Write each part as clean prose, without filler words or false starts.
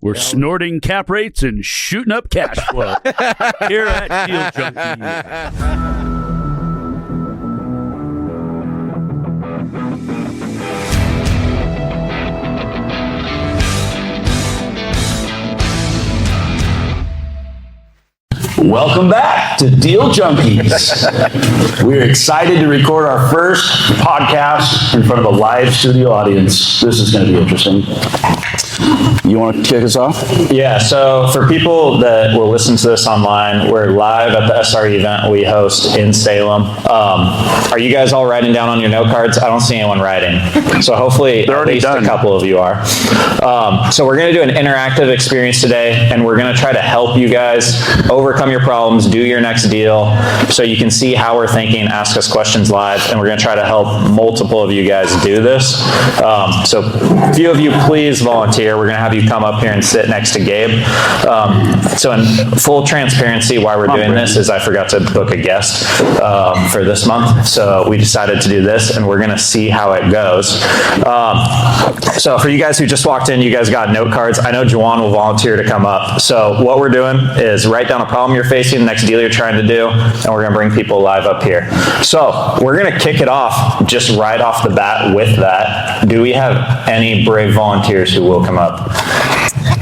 We're snorting cap rates and shooting up cash flow here at Deal Junkies. Welcome back to Deal Junkies. We're excited to record our first podcast in front of a live studio audience. This is going to be interesting. You want to kick us off? Yeah, so for people that will listen to this online, we're live at the SRE event we host in Salem. Are you guys all writing down on your note cards? I don't see anyone writing. So hopefully at least a couple of you are. So we're going to do an interactive experience today, and we're going to try to help you guys overcome your problems, do your next deal, so you can see how we're thinking, ask us questions live, and we're going to try to help multiple of you guys do this. So a few of you, please volunteer. We're going to have you come up here and sit next to Gabe. So in full transparency, why we're doing this is I forgot to book a guest for this month. So we decided to do this, and we're going to see how it goes. So for you guys who just walked in, you guys got note cards. I know Juwan will volunteer to come up. So what we're doing is write down a problem you're facing, the next deal you're trying to do, and we're going to bring people live up here. So we're going to kick it off just right off the bat with that. Do we have any brave volunteers who will come up?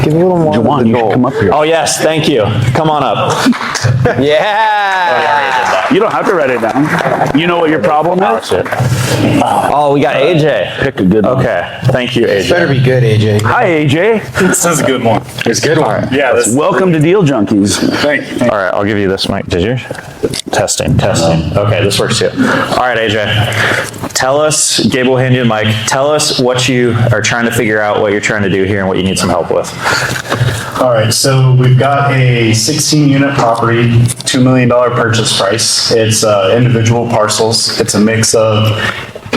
Give a little more. Juwan, you should come up here. Oh, yes. Thank you. Come on up. Yeah. You don't have to write it down. You know what your problem is? Oh, we got AJ. Pick a good one. Okay. Thank you, AJ. Better be good, AJ. Hi, AJ. This is a good one. It's a good one. Yeah. Welcome to Deal Junkies. Thank you. All right, I'll give you this mic. Did yours? Testing. Okay, this works too. All right, AJ. Tell us, Gabe will hand you the mic. Tell us what you are trying to figure out, what you're trying to do here, and what you need some help with. All right. So we've got a 16-unit property, $2 million purchase price. It's individual parcels. It's a mix of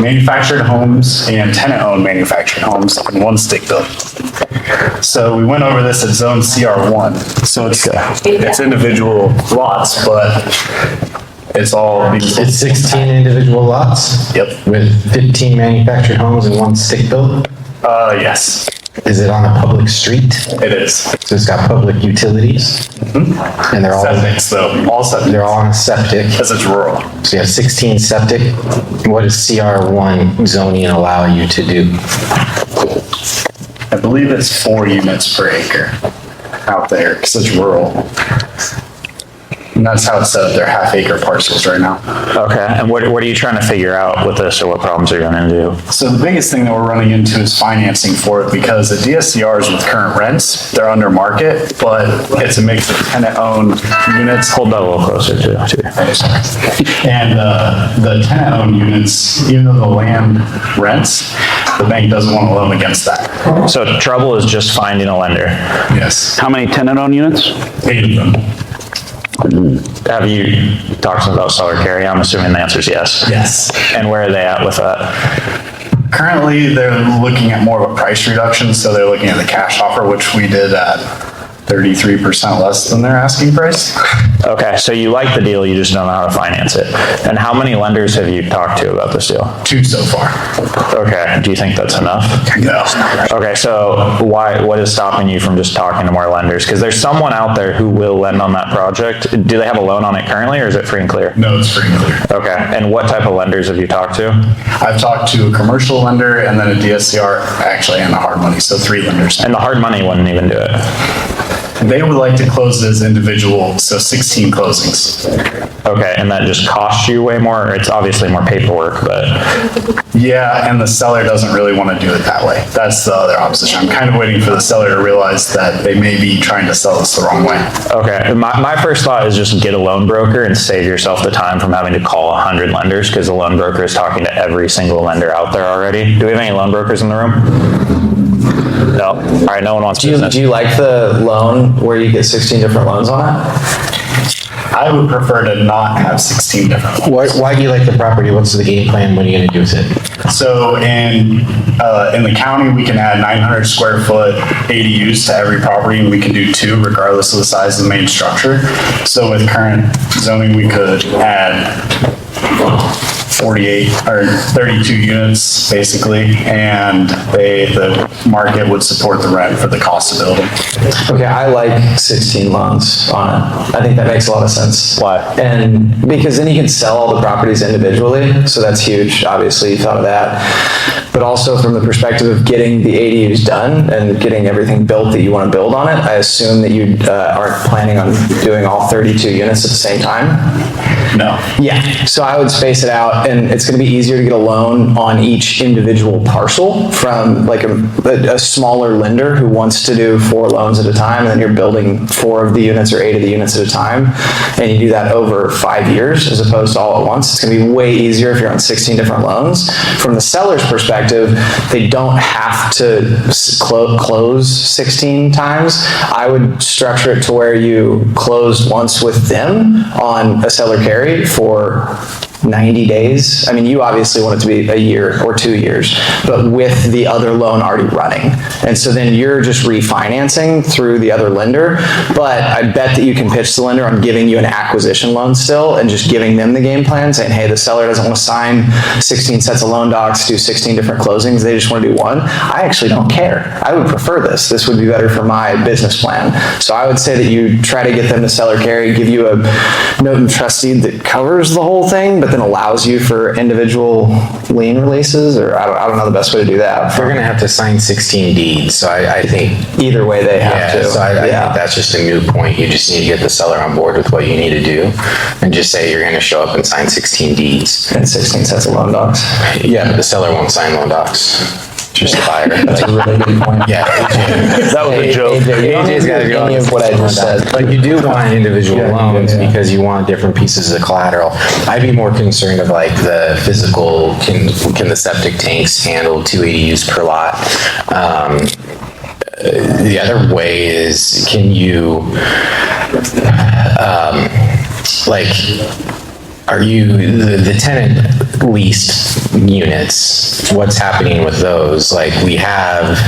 manufactured homes and tenant-owned manufactured homes in one stick built. So we went over this at zone CR1. So it's individual lots, but it's all. It's 16 individual lots? Yep. With 15 manufactured homes and one stick built? Yes. Is it on a public street? It is. So it's got public utilities? Mm-hmm. And they're all Septics, though. All septic. They're all on a septic. Because it's rural. So you have 16 septic. What does CR1 zoning allow you to do? I believe it's 4 units per acre out there because it's rural. And that's how it's set up. They're half-acre parcels right now. Okay, and what are you trying to figure out with this, or what problems are you running into? So the biggest thing that we're running into is financing for it, because the DSCRs with current rents, they're under market, but it's a mix of tenant-owned units. Hold that a little closer to you. And the tenant-owned units, even though the land rents, the bank doesn't want to loan against that. So trouble is just finding a lender. Yes. How many tenant-owned units? 8 of them. Have you talked to them about seller carry? I'm assuming the answer is yes. Yes. And where are they at with that? Currently, they're looking at more of a price reduction, so they're looking at the cash offer, which we did at 33% less than their asking price. Okay, so you like the deal, you just don't know how to finance it. And how many lenders have you talked to about this deal? 2 so far. Okay, do you think that's enough? No. Okay, so what is stopping you from just talking to more lenders? Because there's someone out there who will lend on that project. Do they have a loan on it currently, or is it free and clear? No, it's free and clear. Okay, and what type of lenders have you talked to? I've talked to a commercial lender and then a DSCR, actually, and the hard money, so 3 lenders. And the hard money wouldn't even do it. They would like to close it as individual, so 16 closings. Okay, and that just costs you way more? It's obviously more paperwork, but... Yeah, and the seller doesn't really want to do it that way. That's the other opposition. I'm kind of waiting for the seller to realize that they may be trying to sell us the wrong way. Okay, my first thought is just get a loan broker and save yourself the time from having to call 100 lenders, because the loan broker is talking to every single lender out there already. Do we have any loan brokers in the room? No. All right, no one wants business. Do you like the loan where you get 16 different loans on it? I would prefer to not have 16 different loans. Why do you like the property? What's the game plan? What are you going to do with it? So in the county, we can add 900 square foot ADUs to every property, and we can do 2 regardless of the size of the main structure. So with current zoning, we could add 48 or 32 units basically, and the market would support the rent for the cost of building. Okay, I like 16 loans on it. I think that makes a lot of sense. Why? And because then you can sell all the properties individually, so that's huge. Obviously, you thought of that. But also from the perspective of getting the ADUs done and getting everything built that you want to build on it, I assume that you aren't planning on doing all 32 units at the same time? No. Yeah, so I would space it out, and it's going to be easier to get a loan on each individual parcel from like a smaller lender who wants to do 4 loans at a time, and then you're building 4 of the units or 8 of the units at a time, and you do that over 5 years as opposed to all at once. It's going to be way easier if you're on 16 different loans. From the seller's perspective, they don't have to close 16 times. I would structure it to where you closed once with them on a seller carry for 90 days. I mean, you obviously want it to be a year or 2 years, but with the other loan already running. And so then you're just refinancing through the other lender. But I bet that you can pitch the lender on giving you an acquisition loan still and just giving them the game plan, saying, hey, the seller doesn't want to sign 16 sets of loan docs, do 16 different closings. They just want to do one. I actually don't care. I would prefer this. This would be better for my business plan. So I would say that you try to get them to seller carry, give you a note and trust deed that covers the whole thing, but then allows you for individual lien releases, or I don't know the best way to do that. They're gonna have to sign 16 deeds, so I think, Either way they have to. so I think that's just a moot point. You just need to get the seller on board with what you need to do, and just say you're gonna show up and sign 16 deeds. And 16 sets of loan docs. Yeah, but the seller won't sign loan docs. Just the buyer. That's a really good point. Yeah. That was a joke. AJ's got to go. Any of what I just said. But you do want individual loans because you want different pieces of collateral. I'd be more concerned of like the physical, can the septic tanks handle 2 ADUs per lot? The other way is, can you, are you, the tenant leased units, what's happening with those? Like, we have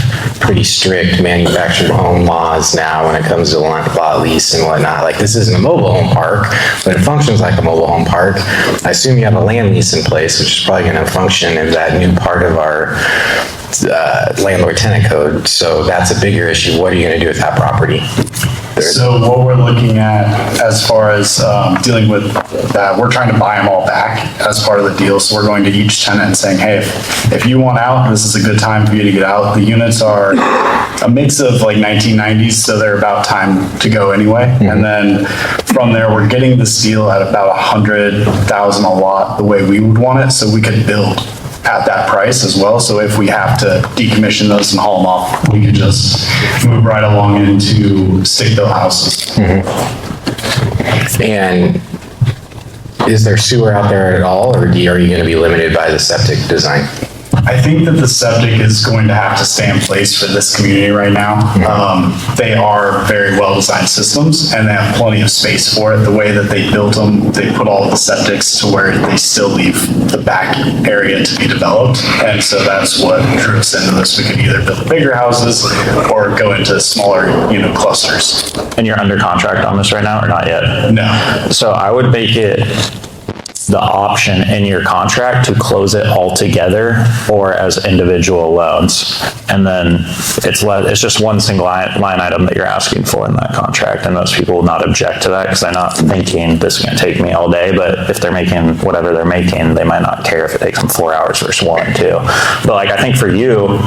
pretty strict manufactured home laws now when it comes to lot lease and whatnot. Like, this isn't a mobile home park, but it functions like a mobile home park. I assume you have a land lease in place, which is probably gonna function in that new part of our landlord tenant code. So that's a bigger issue. What are you gonna do with that property? So what we're looking at as far as dealing with that, we're trying to buy them all back as part of the deal. So we're going to each tenant and saying, hey, if you want out, this is a good time for you to get out. The units are a mix of like 1990s, so they're about time to go anyway. And then from there, we're getting this deal at about 100,000 a lot, the way we would want it, so we could build at that price as well. So if we have to decommission those and haul them off, we could just move right along into stick-built houses. And is there sewer out there at all, or are you going to be limited by the septic design? I think that the septic is going to have to stay in place for this community right now. They are very well-designed systems, and they have plenty of space for it. The way that they built them, they put all of the septics to where they still leave the back area to be developed. And so that's what drew us into this. We could either build bigger houses or go into smaller, clusters. And you're under contract on this right now or not yet? No. So I would make it the option in your contract to close it all together or as individual loans. And then it's just one single line item that you're asking for in that contract. And most people will not object to that because they're not thinking this is going to take me all day. But if they're making whatever they're making, they might not care if it takes them 4 hours versus 1, 2. But like, I think for you,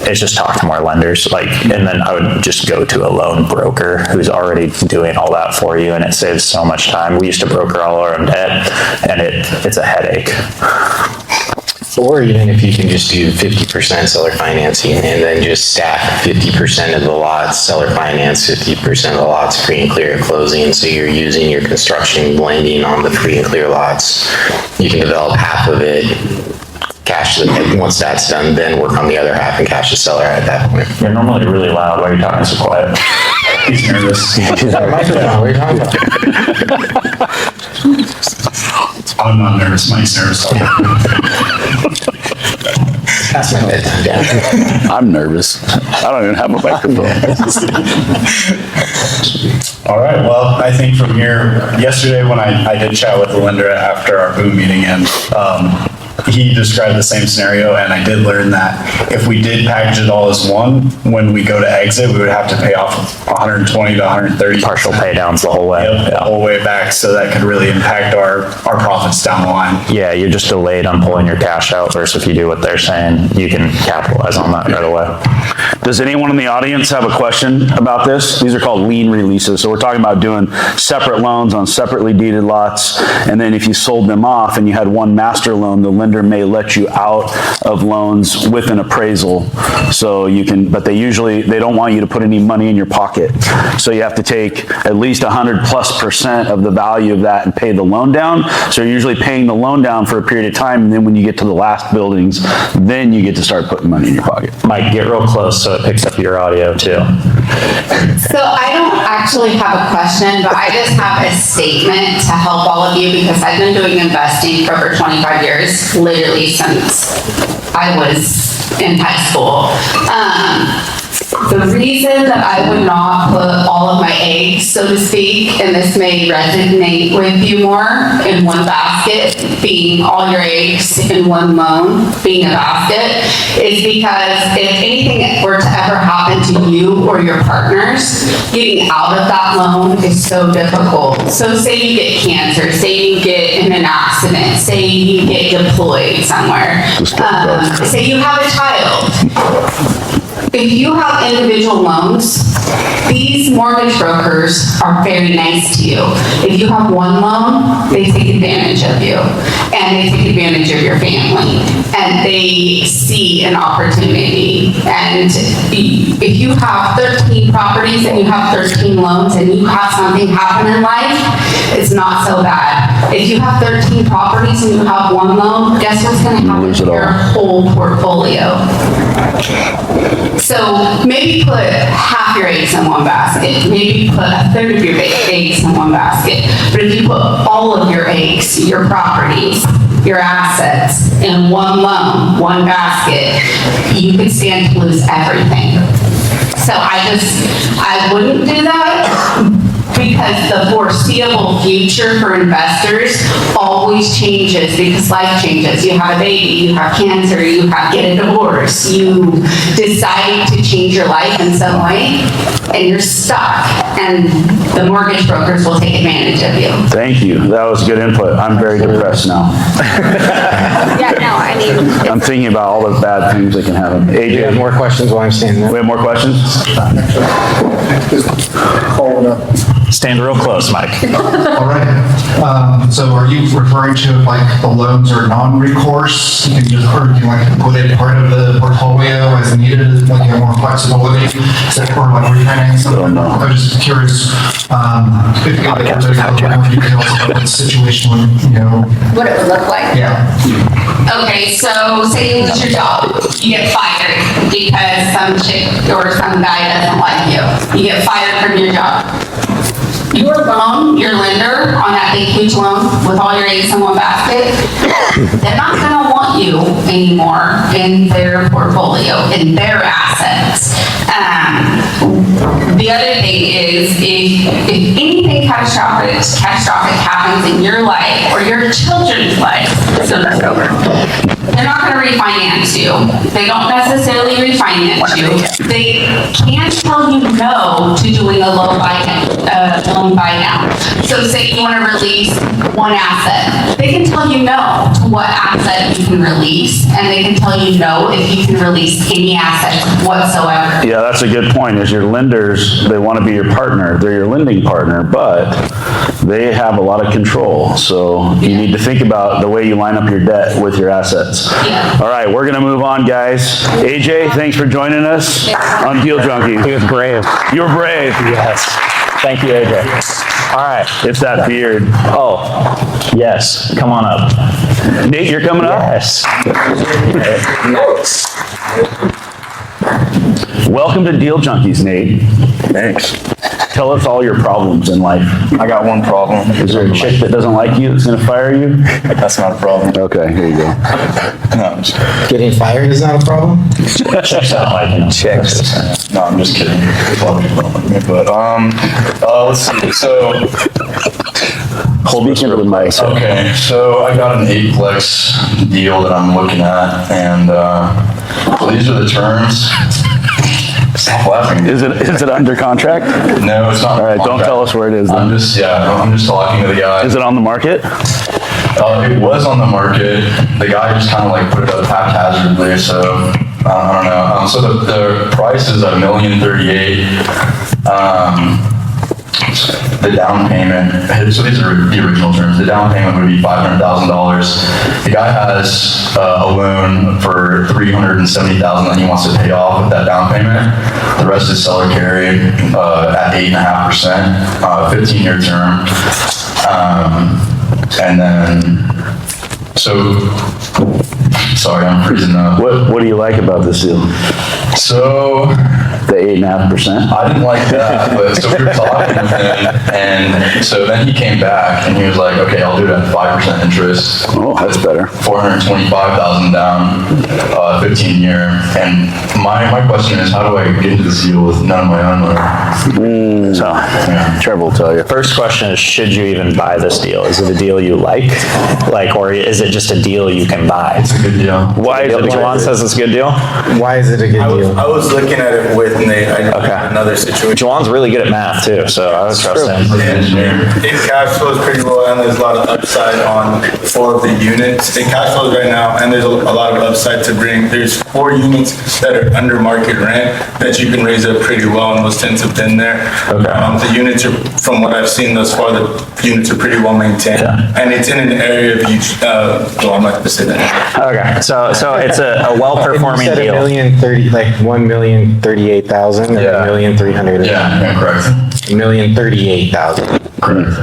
it's just talk to more lenders. And then I would just go to a loan broker who's already doing all that for you. And it saves so much time. We used to broker all our own debt, and it's a headache. Or even if you can just do 50% seller financing and then just stack 50% of the lots, seller finance, 50% of the lots free and clear at closing. So you're using your construction blending on the free and clear lots. You can develop half of it, cash it. Once that's done, then work on the other half and cash the seller at that point. You're normally really loud. Why are you talking so quiet? He's nervous. What are you talking about? I'm not nervous. Mike's nervous. That's my bedtime, Dad. I'm nervous. I don't even have a microphone. All right, well, I think from here, yesterday when I did chat with the lender after our boom meeting, and he described the same scenario, and I did learn that if we did package it all as one, when we go to exit, we would have to pay off 120 to 130. Partial pay downs the whole way. Yep, the whole way back, so that could really impact our profits down the line. Yeah, you're just delayed on pulling your cash out versus if you do what they're saying, you can capitalize on that right away. Does anyone in the audience have a question about this? These are called lien releases. So we're talking about doing separate loans on separately deeded lots. And then if you sold them off and you had one master loan, the lender may let you out of loans with an appraisal. So you can, but they don't want you to put any money in your pocket. So you have to take at least 100+% of the value of that and pay the loan down. So you're usually paying the loan down for a period of time. And then when you get to the last buildings, then you get to start putting money in your pocket. Mike, get real close so it picks up your audio too. So I don't actually have a question, but I just have a statement to help all of you because I've been doing investing for over 25 years, literally since I was in high school. The reason that I would not put all of my eggs, so to speak, and this may resonate with you more, in one basket, being all your eggs in one loan, being a basket, is because if anything were to ever happen to you or your partners, getting out of that loan is so difficult. So say you get cancer, say you get in an accident, say you get deployed somewhere, say you have a child. If you have individual loans, these mortgage brokers are very nice to you. If you have one loan, they take advantage of you, and they take advantage of your family, and they see an opportunity. And if you have 13 properties and you have 13 loans and you have something happen in life, it's not so bad. If you have 13 properties and you have one loan, guess what's going to happen to your whole portfolio? So maybe put half your eggs in one basket. Maybe put a third of your eggs in one basket. But if you put all of your eggs, your properties, your assets in one loan, one basket, you could stand to lose everything. So I wouldn't do that. Because the foreseeable future for investors always changes because life changes. You have a baby, you have cancer, you get a divorce, you decide to change your life in some way, and you're stuck. And the mortgage brokers will take advantage of you. Thank you. That was good input. I'm very depressed now. Yeah, no, I mean. I'm thinking about all the bad things that can happen. Do you have AJ, more questions while I'm standing there? we have more questions? Stand real close, Mike. All right. So are you referring to like the loans are non-recourse? You can just, or you like put it part of the portfolio as needed, like you have more flexibility? Is that for like refinancing? I'm just curious if you got more details about the situation, What it would look like? Yeah. Okay, so say you lose your job, you get fired because some chick or some guy doesn't like you. You get fired from your job. Your loan, your lender on that big huge loan with all your eggs in one basket, they're not gonna want you anymore in their portfolio, in their assets. The other thing is if anything catastrophic happens in your life or your children's life, so that's over. They're not going to refinance you. They don't necessarily refinance you. They can't tell you no to doing a loan buy down. So say you want to release one asset. They can tell you no to what asset you can release, and they can tell you no if you can release any assets whatsoever. Yeah, that's a good point, is your lenders, they want to be your partner. They're your lending partner, but they have a lot of control. So you need to think about the way you line up your debt with your assets. Yeah. All right, we're going to move on, guys. AJ, thanks for joining us on Deal Junkies. He was brave. You were brave. Yes. Thank you, AJ. All right. It's that beard. Oh, yes. Come on up. Nate, you're coming up? Yes. Welcome to Deal Junkies, Nate. Thanks. Tell us all your problems in life. I got one problem. Is there a chick that doesn't like you that's gonna fire you? That's not a problem. Okay, here you go. No, I'm just kidding. Getting fired is not a problem? Chicks don't like him. Chicks. No, I'm just kidding. A lot of people don't like me, but, let's see, so, Speak into the mic. okay, so I got an 8-plex deal that I'm looking at, and, so these are the terms. Stop laughing. Is it under contract? No, it's not. All right, don't tell us where it is I'm then. just talking to the guy. Is it on the market? It was on the market. The guy just kind of like put it up haphazardly, so I don't know. So the price is $1,038,000. The down payment, so these are the original terms. The down payment would be $500,000. The guy has a loan for $370,000 that he wants to pay off with that down payment. The rest is seller carry at 8.5%, 15-year term. And then, so, sorry, I'm freezing up. What do you like about this deal? So, The 8.5%? I didn't like that, but so we were talking with him, and so then he came back and he was like, okay, I'll do it at 5% interest. Oh, that's better. $425,000 down, 15-year. And my question is, how do I get into this deal with none of my own money? So, Trevor will tell you. First question is, should you even buy this deal? Is it a deal you like, or is it just a deal you can buy? It's a good deal. Why is it? Juwan says it's a good deal? Why is it a good deal? I was looking at it with Nate. I know Okay. another situation. Juwan's really good at math too, so I would trust him. It cash flows pretty well, and there's a lot of upside on 4 of the units. It cash flows right now, and there's a lot of upside to bring. There's 4 units that are under market rent that you can raise up pretty well, and those tents have been there. Okay. The units are, from what I've seen thus far, the units are pretty well maintained, and it's in an area of each. Well, I'm not going to say that. Okay, so it's a well-performing You said deal. $1,038,000 or Yeah. $1,300,000? Yeah, correct. $1,038,000.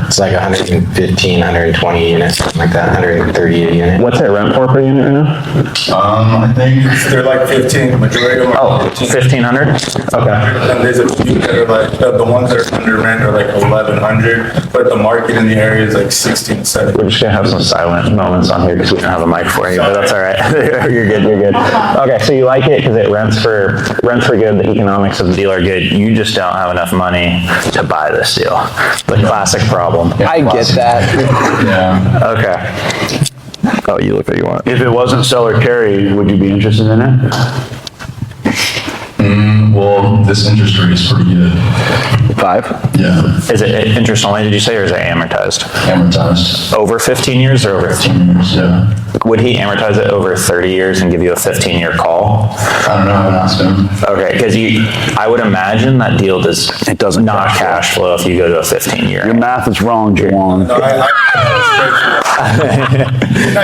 It's like 115, 120 units, something like that, 130 a unit. What's it rent for per unit right now? I think They're like 15. The majority of them are 15. 1,500? Okay. And there's a few that are like, the ones that are under rent are like 1,100, but the market in the area is like 16, 17. We're just gonna have some silent moments on here because we don't have a mic for you, but that's all right. You're good, you're good. Okay, so you like it because it rents for good, the economics of the deal are good. You just don't have enough money to buy this deal. The classic problem. I get that. yeah. Okay. Oh, you look like you want. If it wasn't seller carry, would you be interested in it? Well, this interest rate is pretty good. 5? Yeah, Is it interest only, did you say, or is it amortized? amortized. Over 15 years or over? 15 years, yeah. Would he amortize it over 30 years and give you a 15-year call? I don't know, I haven't asked him. Okay, because I would imagine that deal doesn't not cash flow if you go to a 15-year. Your math is wrong, Juwan.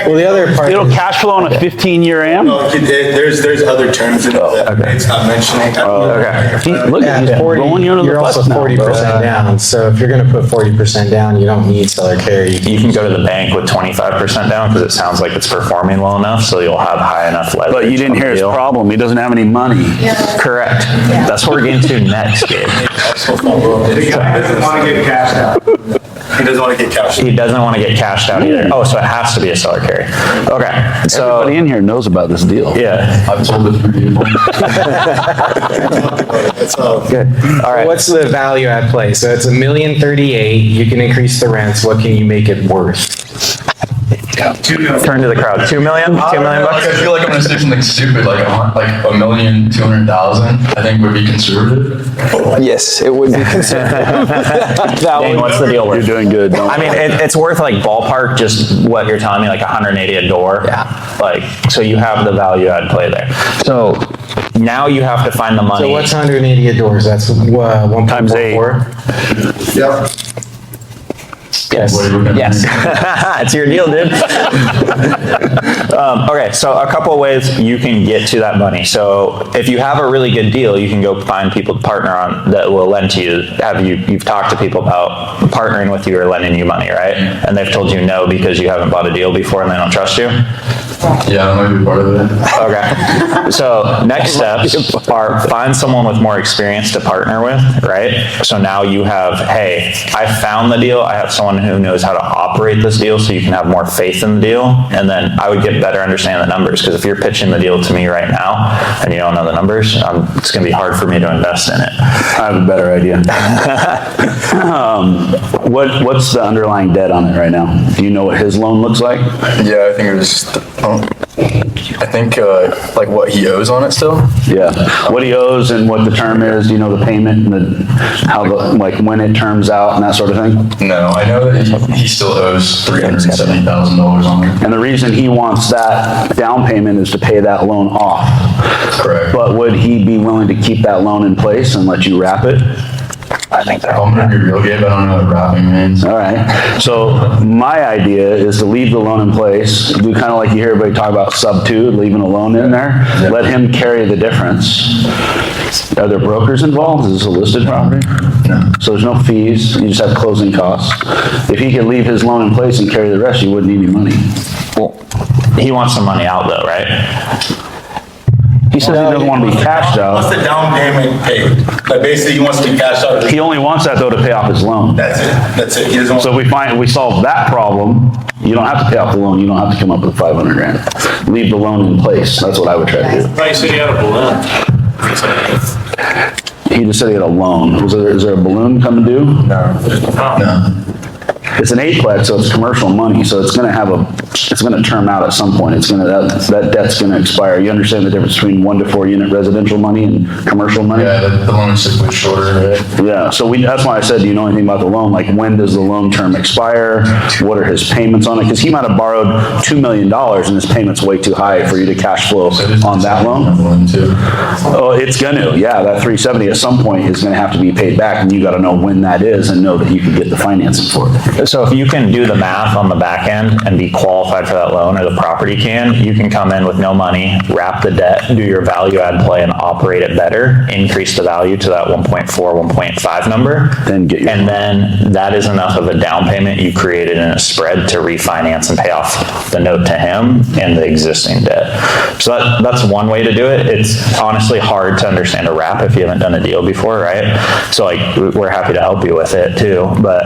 Well, the other part It'll is, cash flow on a 15-year AM? There's other terms in it that it's not mentioning. Okay. Look at, he's at 40, rolling you under the you're bus also now. 40% down. So if you're gonna put 40% down, you don't need seller carry. You can go to the bank with 25% down because it sounds like it's performing well enough, so you'll have high enough leverage. But you didn't on the hear his deal. problem. He doesn't have any money. Correct. That's what we're getting to next, Gabe. The guy doesn't want to get cashed out. He doesn't want to get cashed out. He doesn't want to get cashed out either. Oh, so it has to be a seller carry. Okay, so, Everybody in here knows about this deal. yeah. I've told it 3 people. That's all. Good. All right. What's the value at play? So it's $1,038,000. You can increase the rents. What can you make it worth? Turn to the crowd. 2 million? 2 million bucks? I feel like I'm gonna say something stupid, like $1,200,000, I think would be conservative. Yes, it would be considered. Dane, what's the deal You're worth? doing good. I mean, it's worth like ballpark, just what you're telling me, like 180 a door. Yeah. Like, so you have the value add play there. So now you have to find the money. So what's 180 a door? That's 1.44? Times 8. Yep. Yes. What are you looking at? Yes. It's your deal, dude. Okay, so a couple of ways you can get to that money. So if you have a really good deal, you can go find people to partner on that will lend to you. You've talked to people about partnering with you or lending you money, right? And they've told you no because you haven't bought a deal before and they don't trust you? Yeah, that might be part of it. Okay. So next steps are find someone with more experience to partner with, right? So now you have, hey, I found the deal. I have someone who knows how to operate this deal so you can have more faith in the deal. And then I would get better understanding the numbers, because if you're pitching the deal to me right now and you don't know the numbers, it's going to be hard for me to invest in it. I have a better idea. What's the underlying debt on it right now? Do you know what his loan looks like? Yeah, I think it was, like what he owes on it still. Yeah. What he owes and what the term is, do you know the payment and like when it terms out and that sort of thing? No, I know that he still owes $370,000 on it. And the reason he wants that down payment is to pay that loan off. Correct. But would he be willing to keep that loan in place and let you wrap it? I think that. I'm gonna be real, Gabe. I don't know what wrapping means. All right. So my idea is to leave the loan in place. Do kind of like you hear everybody talk about sub-2, leaving a loan in there. Yeah. Let him carry the difference. Are there brokers involved? Is this a listed property? No. So there's no fees. You just have closing costs. If he could leave his loan in place and carry the rest, you wouldn't need any money. Well, he wants some money out though, right? He says he doesn't want to be cashed What's out. the down payment paid? Like basically he wants to be cashed out. He only wants that though to pay off his loan. That's it. That's it. He doesn't want. So if we solve that problem, you don't have to pay off the loan. You don't have to come up with $500,000. Leave the loan in place. That's what I would try to do. Right, so you had a balloon. He just said he had a loan. Is there a balloon coming due? No. It's an eightplex, so it's commercial money, so it's gonna term out at some point. That debt's gonna expire. You understand the difference between 1 to 4 unit residential money and commercial money? Yeah, the loan is simply shorter, right? Yeah, so that's why I said, do you know anything about the loan? Like, when does the loan term expire? What are his payments on it? Because he might have borrowed $2 million and his payment's way too high for you to cash flow on that loan. Too. Oh, it's gonna, yeah, that 370 at some point is gonna have to be paid back, and you gotta know when that is and know that you can get the financing for it. So if you can do the math on the back end and be qualified for that loan, or the property can, you can come in with no money, wrap the debt, do your value add play and operate it better, increase the value to that 1.4, 1.5 number. Then get your And then that is enough of a down payment you created in a spread to refinance and pay off the note to him and the existing debt. So that's one way to do it. It's honestly hard to understand a wrap if you haven't done a deal before, right? So like, we're happy to help you with it too, but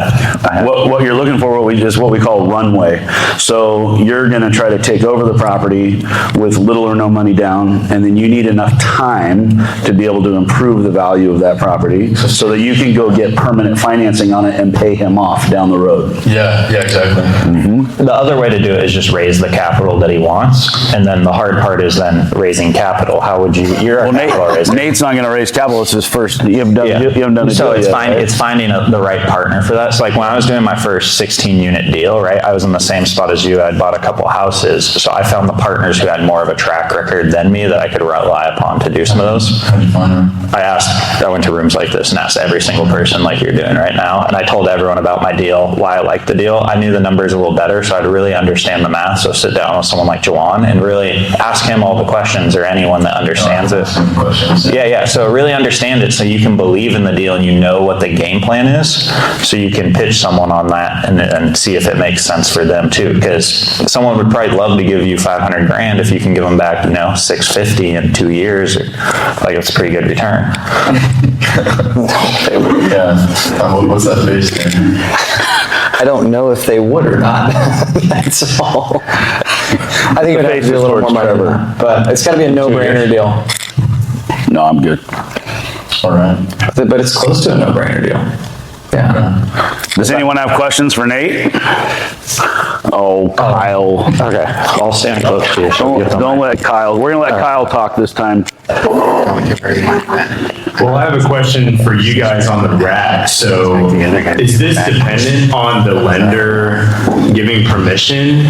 what you're looking for is what we call runway. So you're gonna try to take over the property with little or no money down, and then you need enough time to be able to improve the value of that property so that you can go get permanent financing on it and pay him off down the road. Yeah, exactly. the other way to do it is just raise the capital that he wants. And then the hard part is then raising capital. How would you're a capital raiser. Nate's not gonna raise capital, it's his first, you haven't done a So deal it's yet, right? it's finding the right partner for that. So like when I was doing my first 16 unit deal, right, I was in the same spot as you. I'd bought a couple houses. So I found the partners who had more of a track record than me that I could rely upon to do some of those. How'd you find them? I went to rooms like this and asked every single person like you're doing right now. And I told everyone about my deal, why I liked the deal. I knew the numbers a little better, so I'd really understand the math. So sit down with someone like Jawan and really ask him all the questions, or anyone that understands it. Some questions. Yeah. So really understand it so you can believe in the deal and you know what the game plan is, so you can pitch someone on that and see if it makes sense for them too. Because someone would probably love to give you $500,000 if you can give them back, $650 in 2 years. Like, it's a pretty good return. Yeah. What's that face there? I don't know if they would or not. That's all. I think it would have to be a little more money, but it's got to be a no-brainer deal. No, I'm good. All right. But it's close to a no-brainer deal. Yeah. Does anyone have questions for Nate? Oh, Kyle. Okay, I'll stand close to you. Don't let Kyle, we're gonna let Kyle talk this time. Well, I have a question for you guys on the rack. So is this dependent on the lender giving permission?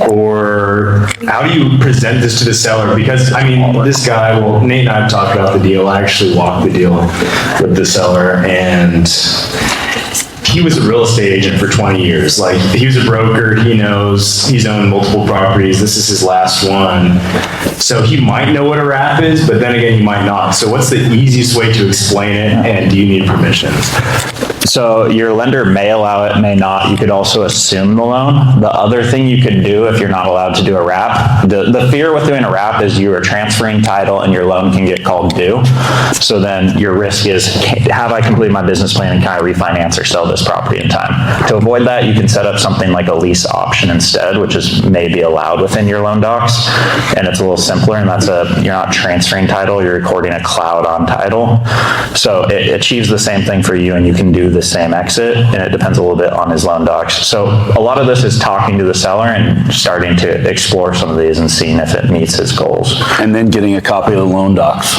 Or how do you present this to the seller? Because, this guy, Nate and I have talked about the deal. I actually walked the deal with the seller, and he was a real estate agent for 20 years. Like, he was a broker, he knows, he's owned multiple properties, this is his last one. So he might know what a wrap is, but then again, he might not. So what's the easiest way to explain it, and do you need permission? So your lender may allow it, may not. You could also assume the loan. The other thing you could do if you're not allowed to do a wrap, the fear with doing a wrap is you are transferring title and your loan can get called due. So then your risk is, have I completed my business plan and can I refinance or sell this property in time? To avoid that, you can set up something like a lease option instead, which is maybe allowed within your loan docs. And it's a little simpler, and you're not transferring title, you're recording a cloud on title. So it achieves the same thing for you, and you can do the same exit, and it depends a little bit on his loan docs. So a lot of this is talking to the seller and starting to explore some of these and seeing if it meets his goals. And then getting a copy of the loan docs.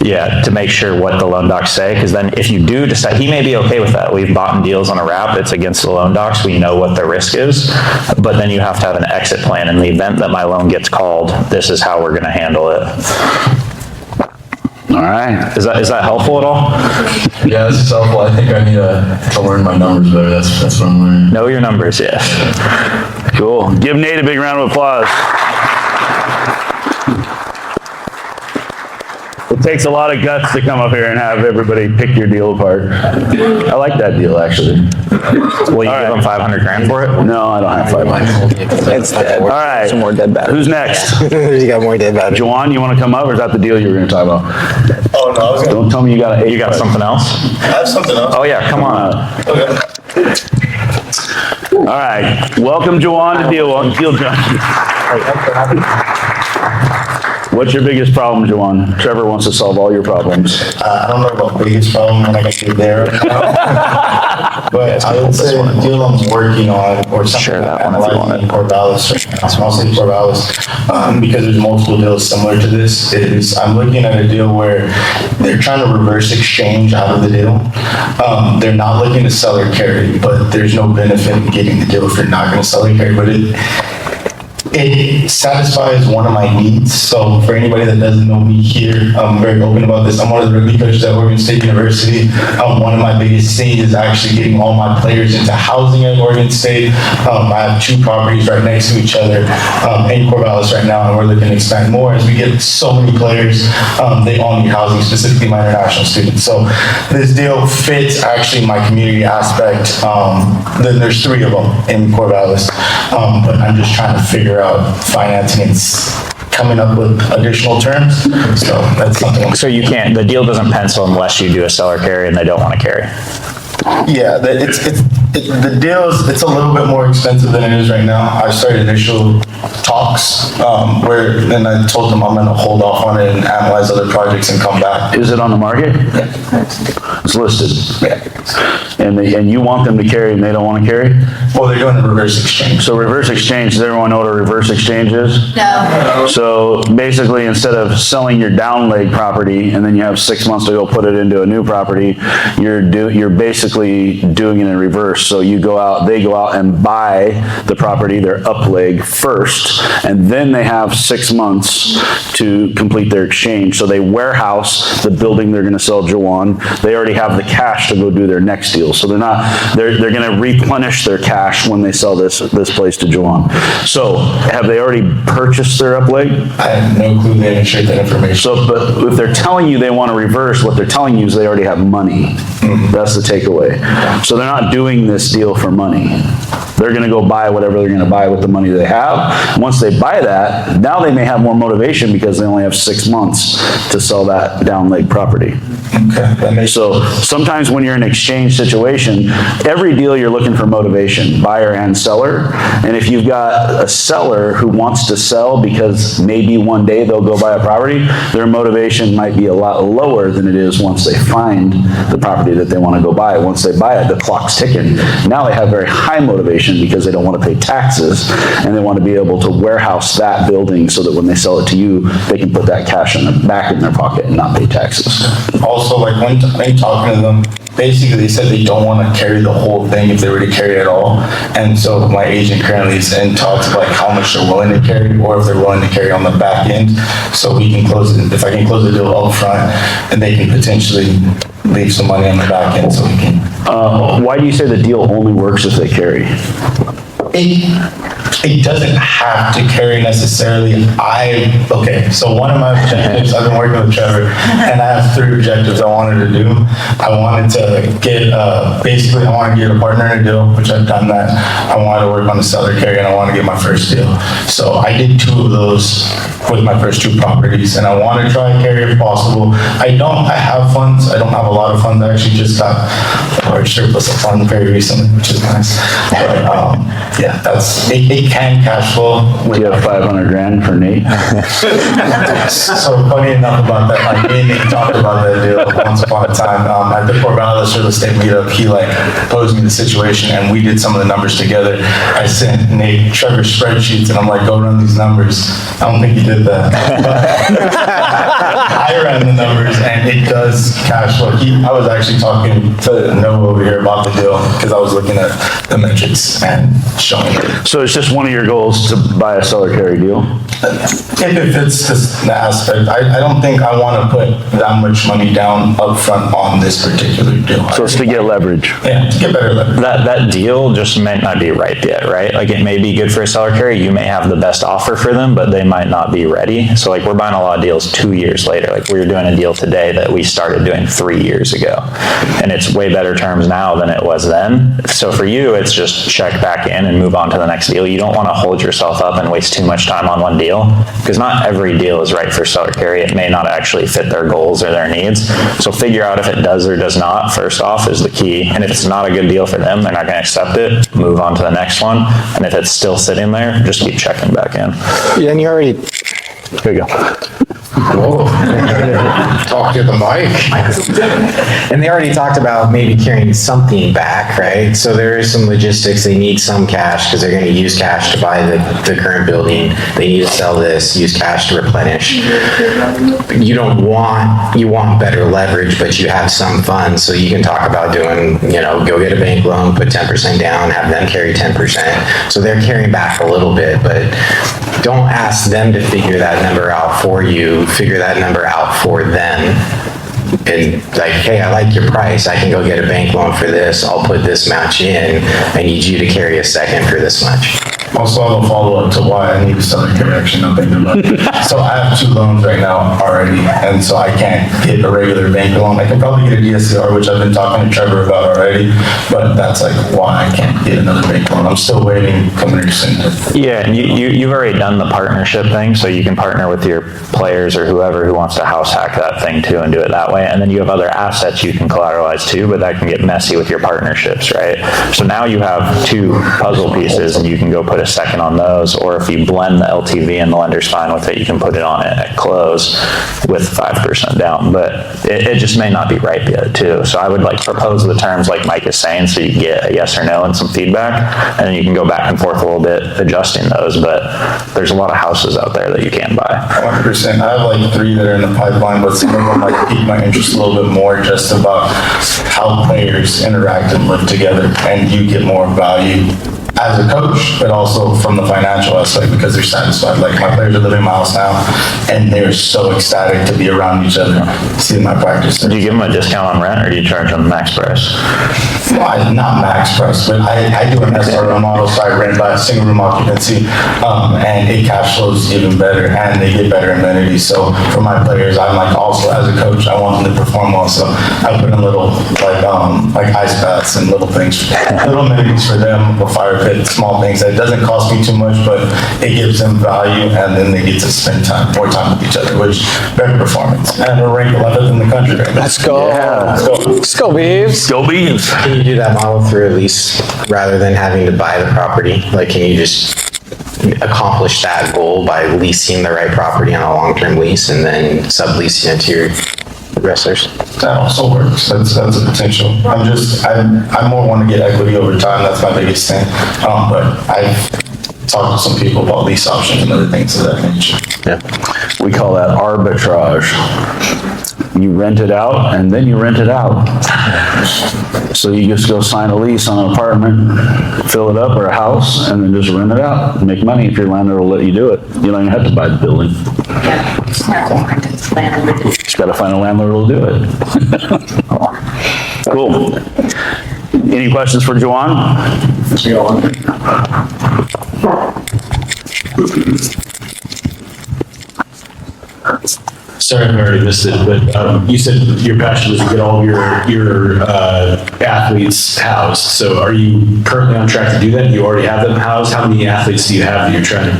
Yeah, to make sure what the loan docs say, because then if you do decide, he may be okay with that. We've bought deals on a wrap, it's against the loan docs, we know what the risk is, but then you have to have an exit plan. In the event that my loan gets called, this is how we're gonna handle it. All right. Is that helpful at all? Yeah, this is helpful. I think I need to learn my numbers better. That's what I'm learning. Know your numbers, yeah. Cool. Give Nate a big round of applause. It takes a lot of guts to come up here and have everybody pick your deal apart. I like that deal, actually. Will you give them 500 grand for it? No, I don't have 500. It's dead. All right. Some more dead batteries. Who's next? You got more dead batteries. Juwan, you want to come up, or is that the deal you were going to talk about? Oh, no, I was gonna, Don't tell me you got You got something else? I have something else. Oh yeah, come on. Okay. All right. Welcome, Juwan, to Deal Junkies. What's your biggest problem, Juwan? Trevor wants to solve all your problems. I don't know about biggest problem when I get to there. But I would say the deal I'm working on, or something Share that I'm one if you want analyzing it. in Corvallis right now, it's mostly Corvallis, because there's multiple deals similar to this, is I'm looking at a deal where they're trying to reverse exchange out of the deal. They're not looking to sell or carry, but there's no benefit in getting the deal if you're not gonna sell or carry, but it satisfies one of my needs. So for anybody that doesn't know me here, I'm very open about this. I'm one of the rugby coaches at Oregon State University. One of my biggest needs is actually getting all my players into housing at Oregon State. I have 2 properties right next to each other in Corvallis right now, and we're looking to expand more as we get so many players. They all need housing, specifically my international students. So this deal fits actually my community aspect. There's 3 of them in Corvallis, but I'm just trying to figure out financing and coming up with additional terms. So that's something. So you can't, the deal doesn't pencil unless you do a seller carry and they don't want to carry. Yeah, the deal is, it's a little bit more expensive than it is right now. I started initial talks where then I told them I'm going to hold off on it and analyze other projects and come back. Is it on the market? Yeah. It's listed. Yeah. And you want them to carry and they don't want to carry? Well, they're doing a reverse exchange. So reverse exchange, does everyone know what a reverse exchange is? No. So basically, instead of selling your down leg property and then you have 6 months to go put it into a new property, you're basically doing it in reverse. So they go out and buy the property, their up leg first, and then they have 6 months to complete their exchange. So they warehouse the building they're going to sell Juwan. They already have the cash to go do their next deal. So they're going to replenish their cash when they sell this place to Juwan. So have they already purchased their up leg? I have no clue. They didn't share that information. So, but if they're telling you they want to reverse, what they're telling you is they already have money. That's the takeaway. So they're not doing this deal for money. They're going to go buy whatever they're going to buy with the money they have. Once they buy that, now they may have more motivation because they only have 6 months to sell that down leg property. Okay, that makes So sometimes when you're in an exchange situation, every deal you're looking for motivation, buyer and seller. And if you've got a seller who wants to sell because maybe one day they'll go buy a property, their motivation might be a lot lower than it is once they find the property that they want to go buy. Once they buy it, the clock's ticking. Now they have very high motivation because they don't want to pay taxes and they want to be able to warehouse that building so that when they sell it to you, they can put that cash back in their pocket and not pay taxes. also, like when talking to them, basically they said they don't want to carry the whole thing if they were to carry at all. And so my agent currently is in talks of like how much they're willing to carry or if they're willing to carry on the back end. So we can close it, if I can close the deal up front, and they can potentially leave some money on the back end so we can. Why do you say the deal only works if they carry? it doesn't have to carry necessarily. So one of my objectives, I've been working with Trevor, and I have 3 objectives I wanted to do. I wanted to get, basically, I want to get a partner in a deal, which I've done that. I wanted to work on the seller carry, and I want to get my first deal. So I did 2 of those with my first 2 properties, and I want to try and carry if possible. I have funds. I don't have a lot of funds. I actually just got a large surplus of funds very recently, which is nice. But yeah, it can cash flow. Do you have 500 grand for Nate? So funny enough about that, like me and Nate talked about that deal once upon a time. At the Corvallis Real Estate Meetup, he like posed me the situation and we did some of the numbers together. I sent Nate Trevor's spreadsheets and I'm like, go run these numbers. I don't think he did that. But I ran the numbers and it does cash flow. I was actually talking to Noah over here about the deal because I was looking at the metrics and showing it. So it's just one of your goals to buy a seller carry deal? If it fits the aspect, I don't think I want to put that much money down up front on this particular deal. So it's to get leverage. Yeah, to get better leverage. That deal just might not be ripe yet, right? Like it may be good for a seller carry. You may have the best offer for them, but they might not be ready. So like we're buying a lot of deals 2 years later. Like we were doing a deal today that we started doing 3 years ago. And it's way better terms now than it was then. So for you, it's just check back in and move on to the next deal. You don't want to hold yourself up and waste too much time on one deal because not every deal is right for seller carry. It may not actually fit their goals or their needs. So figure out if it does or does not, first off, is the key. And if it's not a good deal for them, they're not going to accept it, move on to the next one. And if it's still sitting there, just keep checking back in. Yeah, and you already Here you go. Whoa. Talk to the mic. And they already talked about maybe carrying something back, right? So there is some logistics. They need some cash because they're going to use cash to buy the current building. They need to sell this, use cash to replenish. You want better leverage, but you have some funds. So you can talk about doing, go get a bank loan, put 10% down, have them carry 10%. So they're carrying back a little bit, but don't ask them to figure that number out for you. Figure that number out for them. And like, hey, I like your price. I can go get a bank loan for this. I'll put this much in. I need you to carry a second for this much. Also, I have a follow-up to why I need a seller carry action. I'm thinking about it. So I have 2 loans right now already, and so I can't get a regular bank loan. I can probably get a DSCR, which I've been talking to Trevor about already, but that's like why I can't get another bank loan. I'm still waiting coming soon. Yeah, and you've already done the partnership thing, so you can partner with your players or whoever who wants to house hack that thing too and do it that way. And then you have other assets you can collateralize too, but that can get messy with your partnerships, right? So now you have 2 puzzle pieces and you can go put a second on those, or if you blend the LTV and the lender's fine with it, you can put it on it at close with 5% down, but it just may not be ripe yet too. So I would like propose the terms like Mike is saying, so you get a yes or no and some feedback, and then you can go back and forth a little bit adjusting those, but there's a lot of houses out there that you can buy. 100%. I have like 3 that are in the pipeline, but some of them like pique my interest a little bit more just about how players interact and live together, and you get more value as a coach, but also from the financial aspect because they're satisfied. Like my players are living in my house now, and they're so ecstatic to be around each other, seeing my practice. Do you give them a discount on rent, or do you charge them max price? Well, not max price, but I do an SRE model, so I rent by a single room occupancy, and it cash flows even better, and they get better amenities. So for my players, I'm like also as a coach, I want them to perform well. So I put in little like ice baths and little things, little amenities for them, a fire pit, small things that doesn't cost me too much, but it gives them value, and then they get to spend more time with each other, which better performance. And we're ranked 11th in the country right now. Let's go. Yeah. Let's go, Beavs. Go Beavs. Can you do that model through a lease rather than having to buy the property? Like, can you just accomplish that goal by leasing the right property on a long-term lease and then subleasing it to your wrestlers? That also works. That's a potential. I more want to get equity over time. That's my biggest thing. But I've talked to some people about lease options and other things of that nature. Yeah. We call that arbitrage. You rent it out and then you rent it out. So you just go sign a lease on an apartment, fill it up, or a house, and then just rent it out. Make money if your landlord will let you do it. You don't even have to buy the building. Yeah. Just gotta find a landlord who'll do it. Cool. Any questions for Juwan? Sorry, I already missed it, but you said your passion was to get all of your athletes housed. So are you currently on track to do that? You already have them housed? How many athletes do you have that you're trying to,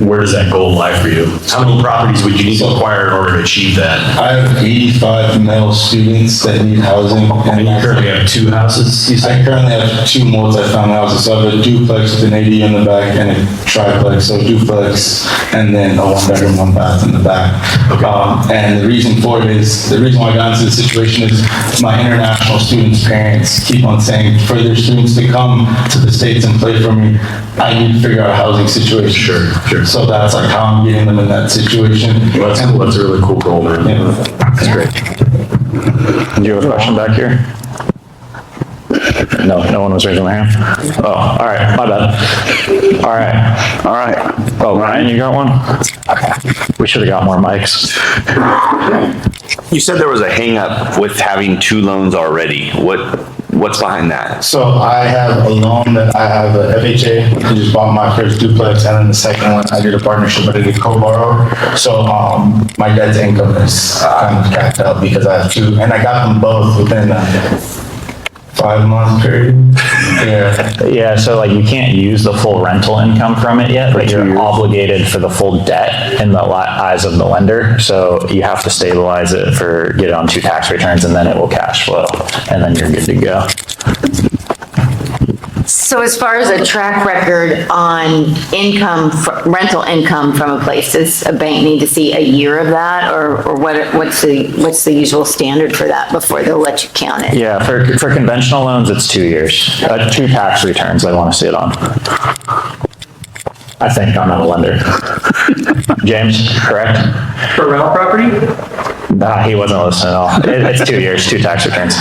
where does that goal lie for you? How many properties would you need to acquire in order to achieve that? I have 85 male students that need housing. And you currently have 2 houses, you I said? currently have 2 multi-family houses. So I have a duplex with an ADU in the back and a triplex, so a duplex, and then a 1-bedroom, 1-bath in the back. And the reason for it is, the reason why I got into the situation is my international students' parents keep on saying for their students to come to the States and play for me, I need to figure out a housing situation. Sure. So that's like how I'm getting them in that situation. Well, that's cool. That's a really cool goal, man. Yeah. That's great. Do you have a question back here? No one was raising their hand? Oh, all right, my bad. All right. Oh, Ryan, you got one? We should have got more mics. You said there was a hang-up with having 2 loans already. What's behind that? So I have a loan that I have a FHA. I just bought my first duplex, and then the second one I did a partnership, but I did co-borrow. So my dad's income is kind of capped out because I have 2, and I got them both within a 5-month period. Yeah, so like you can't use the full rental income from it yet, but you're obligated for the full debt in the eyes of the lender. So you have to stabilize it get it on 2 tax returns, and then it will cash flow, and then you're good to go. So as far as a track record on rental income from a place, does a bank need to see a year of that, or what's the usual standard for that before they'll let you count it? Yeah, for conventional loans, it's 2 years. 2 tax returns I want to see it on. I think I'm not a lender. James, correct? For rental property? Nah, he wasn't listening at all. It's 2 years, 2 tax returns.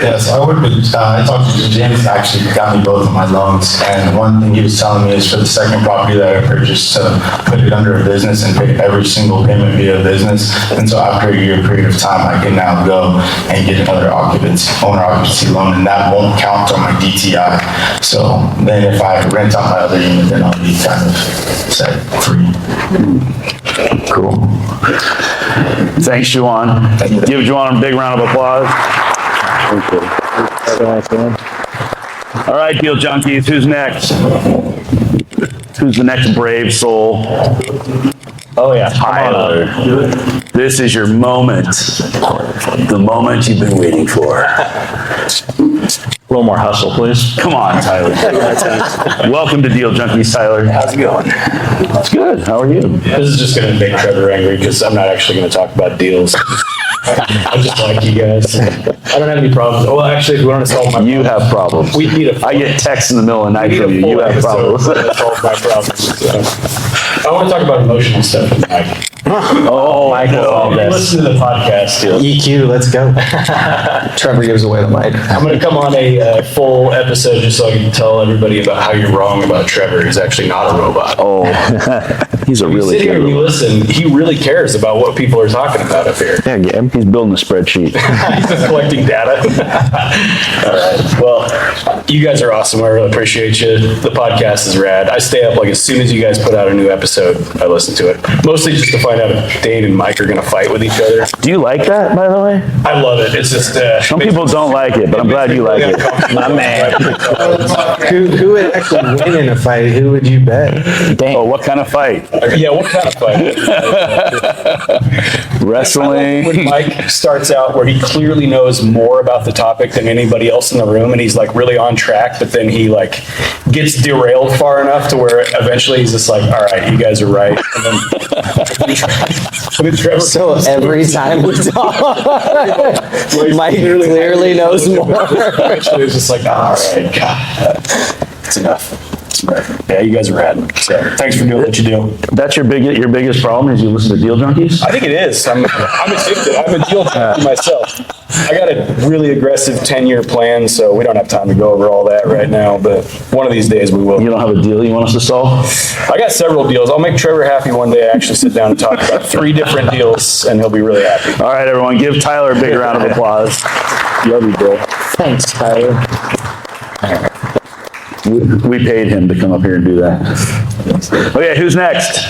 Yes, I worked with, I talked to James, actually got me both of my loans, and one thing he was telling me is for the second property that I purchased, to put it under a business and pay every single payment via business. And so after a year period of time, I can now go and get another owner occupancy loan, and that won't count on my DTI. So then if I rent out my other unit, then I'll be kind of set free. Cool. Thanks, Juwan. Give Juwan a big round of applause. All right, Deal Junkies, who's next? Who's the next brave soul? Oh yeah, Tyler. This is your moment. The moment you've been waiting for. A little more hustle, please. Come on, Tyler. Welcome to Deal Junkies, Tyler. How's it going? It's good. How are you? This is just going to make Trevor angry because I'm not actually going to talk about deals. I just like you guys. I don't have any problems. Well, actually, if we want to solve my problems. You have problems. We need a I get texts in the middle of the night from you. You have problems. To solve my problems. So. I want to talk about emotional stuff with Mike. Oh, I know. Listen to the podcast. EQ, let's go. Trevor gives away the mic. I'm going to come on a full episode just so I can tell everybody about how you're wrong about Trevor. He's actually not a robot. Oh, he's a really You sit here good and you robot. listen, he really cares about what people are talking about up here. Yeah, he's building a spreadsheet. He's just collecting data. All right. Well, you guys are awesome. I really appreciate you. The podcast is rad. I stay up like as soon as you guys put out a new episode, I listen to it. Mostly just to find out if Dane and Mike are going to fight with each other. Do you like that, by the way? I love it. It's just... Some people don't like it, but I'm glad you like it. My man. Who would actually win in a fight? Who would you bet? Oh, what kind of fight? Yeah, what kind of fight? Wrestling. When Mike starts out where he clearly knows more about the topic than anybody else in the room, and he's like really on track, but then he like gets derailed far enough to where eventually he's just like, all right, you guys are right. And then Trevor, So every time we talk, Mike clearly knows more. eventually it's just like, all right, God, it's enough. Yeah, you guys are rad. So thanks for doing what you do. That's your biggest problem is you listen to Deal Junkies? I think it is. I'm addicted. I'm a deal junkie myself. I got a really aggressive 10-year plan, so we don't have time to go over all that right now, but one of these days we will. You don't have a deal you want us to solve? I got several deals. I'll make Trevor happy one day. I actually sit down and talk about 3 different deals, and he'll be really happy. All right, everyone, give Tyler a big round of applause. Love you, bro. Thanks, Tyler. We paid him to come up here and do that. Okay, who's next?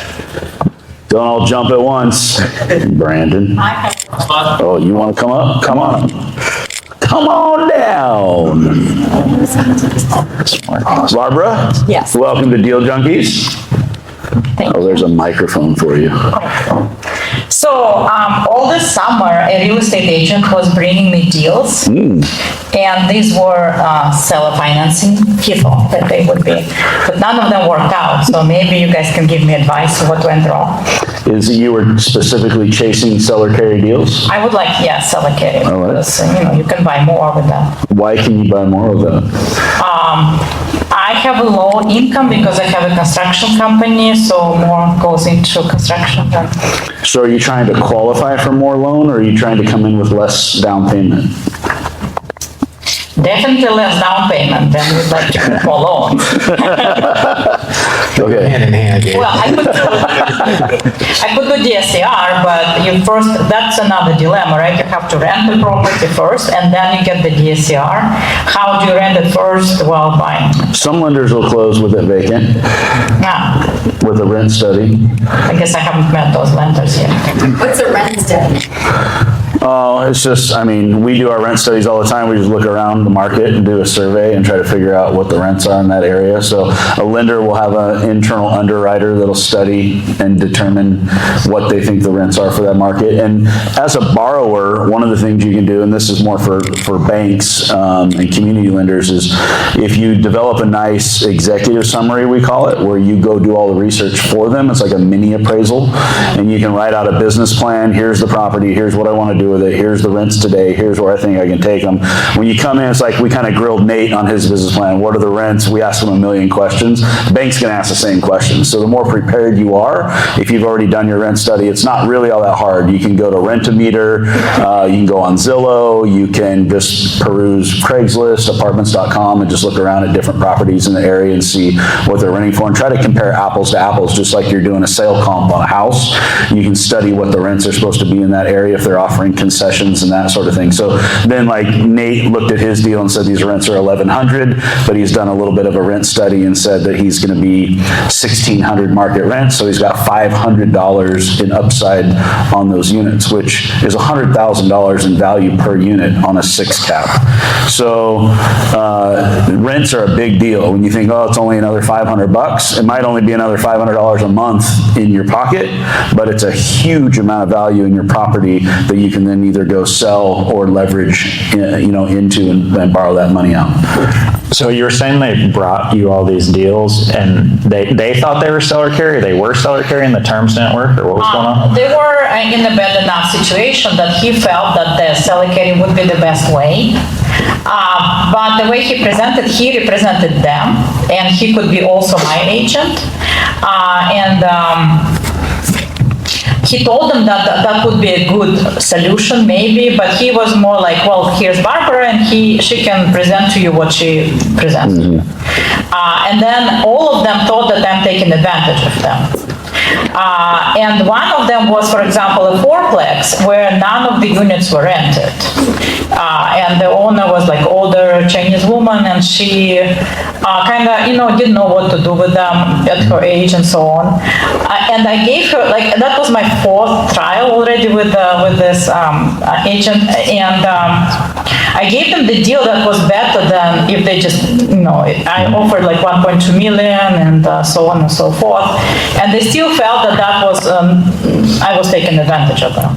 Don't all jump at once. Brandon. Oh, you want to come up? Come on. Come on down. Barbara? Yes. Welcome to Deal Junkies. Thank Oh, there's a microphone for you. So, all this summer, a real estate agent was bringing me deals. And these were seller financing. He thought that they would be, but none of them worked out. So maybe you guys can give me advice on what went wrong. Is it you were specifically chasing seller carry deals? I would like, seller carry. All right. Because, you can buy more with that. Why can you buy more of that? I have a low income because I have a construction company, so more goes into construction. So are you trying to qualify for more loan, or are you trying to come in with less down payment? Definitely less down payment than we'd like to get more loans. Okay. Hand in hand, yeah. Well, I could do DSCR, but that's another dilemma, right? You have to rent the property first, and then you get the DSCR. How do you rent it first while buying? Some lenders will close with it vacant, with a rent study. I guess I haven't met those lenders yet. What's a rent study? Oh, it's just, we do our rent studies all the time. We just look around the market and do a survey and try to figure out what the rents are in that area. So a lender will have an internal underwriter that'll study and determine what they think the rents are for that market. And as a borrower, one of the things you can do, and this is more for banks and community lenders, is if you develop a nice executive summary, we call it, where you go do all the research for them. It's like a mini appraisal, and you can write out a business plan. Here's the property. Here's what I want to do with it. Here's the rents today. Here's where I think I can take them. When you come in, it's like we kind of grilled Nate on his business plan. What are the rents? We asked him a million questions. The bank's going to ask the same questions. So the more prepared you are, if you've already done your rent study, it's not really all that hard. You can go to Rent-A-Meter. You can go on Zillow. You can just peruse Craigslist, apartments.com, and just look around at different properties in the area and see what they're renting for, and try to compare apples to apples, just like you're doing a sale comp on a house. You can study what the rents are supposed to be in that area, if they're offering concessions and that sort of thing. So then, like, Nate looked at his deal and said these rents are $1,100, but he's done a little bit of a rent study and said that he's going to be $1,600 market rent, so he's got $500 in upside on those units, which is $100,000 in value per unit on a 6 cap. So rents are a big deal. When you think, oh, it's only another $500, it might only be another $500 a month in your pocket, but it's a huge amount of value in your property that you can then either go sell or leverage, into and borrow that money out. So you were saying they brought you all these deals and they thought they were seller carry, they were seller carry and the terms didn't work, or what was going on? They were in a bad enough situation that he felt that the seller carry would be the best way. But the way he represented them, and he could be also my agent. He told them that would be a good solution, maybe, but he was more like, well, here's Barbara, and she can present to you what she presents. And then all of them thought that I'm taking advantage of them. And one of them was, for example, a fourplex where none of the units were rented. And the owner was like older Chinese woman, and she kind of, didn't know what to do with them at her age and so on. And I gave her, that was my 4th trial already with this agent, and I gave them the deal that was better than if they just, I offered like 1.2 million and so on and so forth. And they still felt that was, I was taking advantage of them.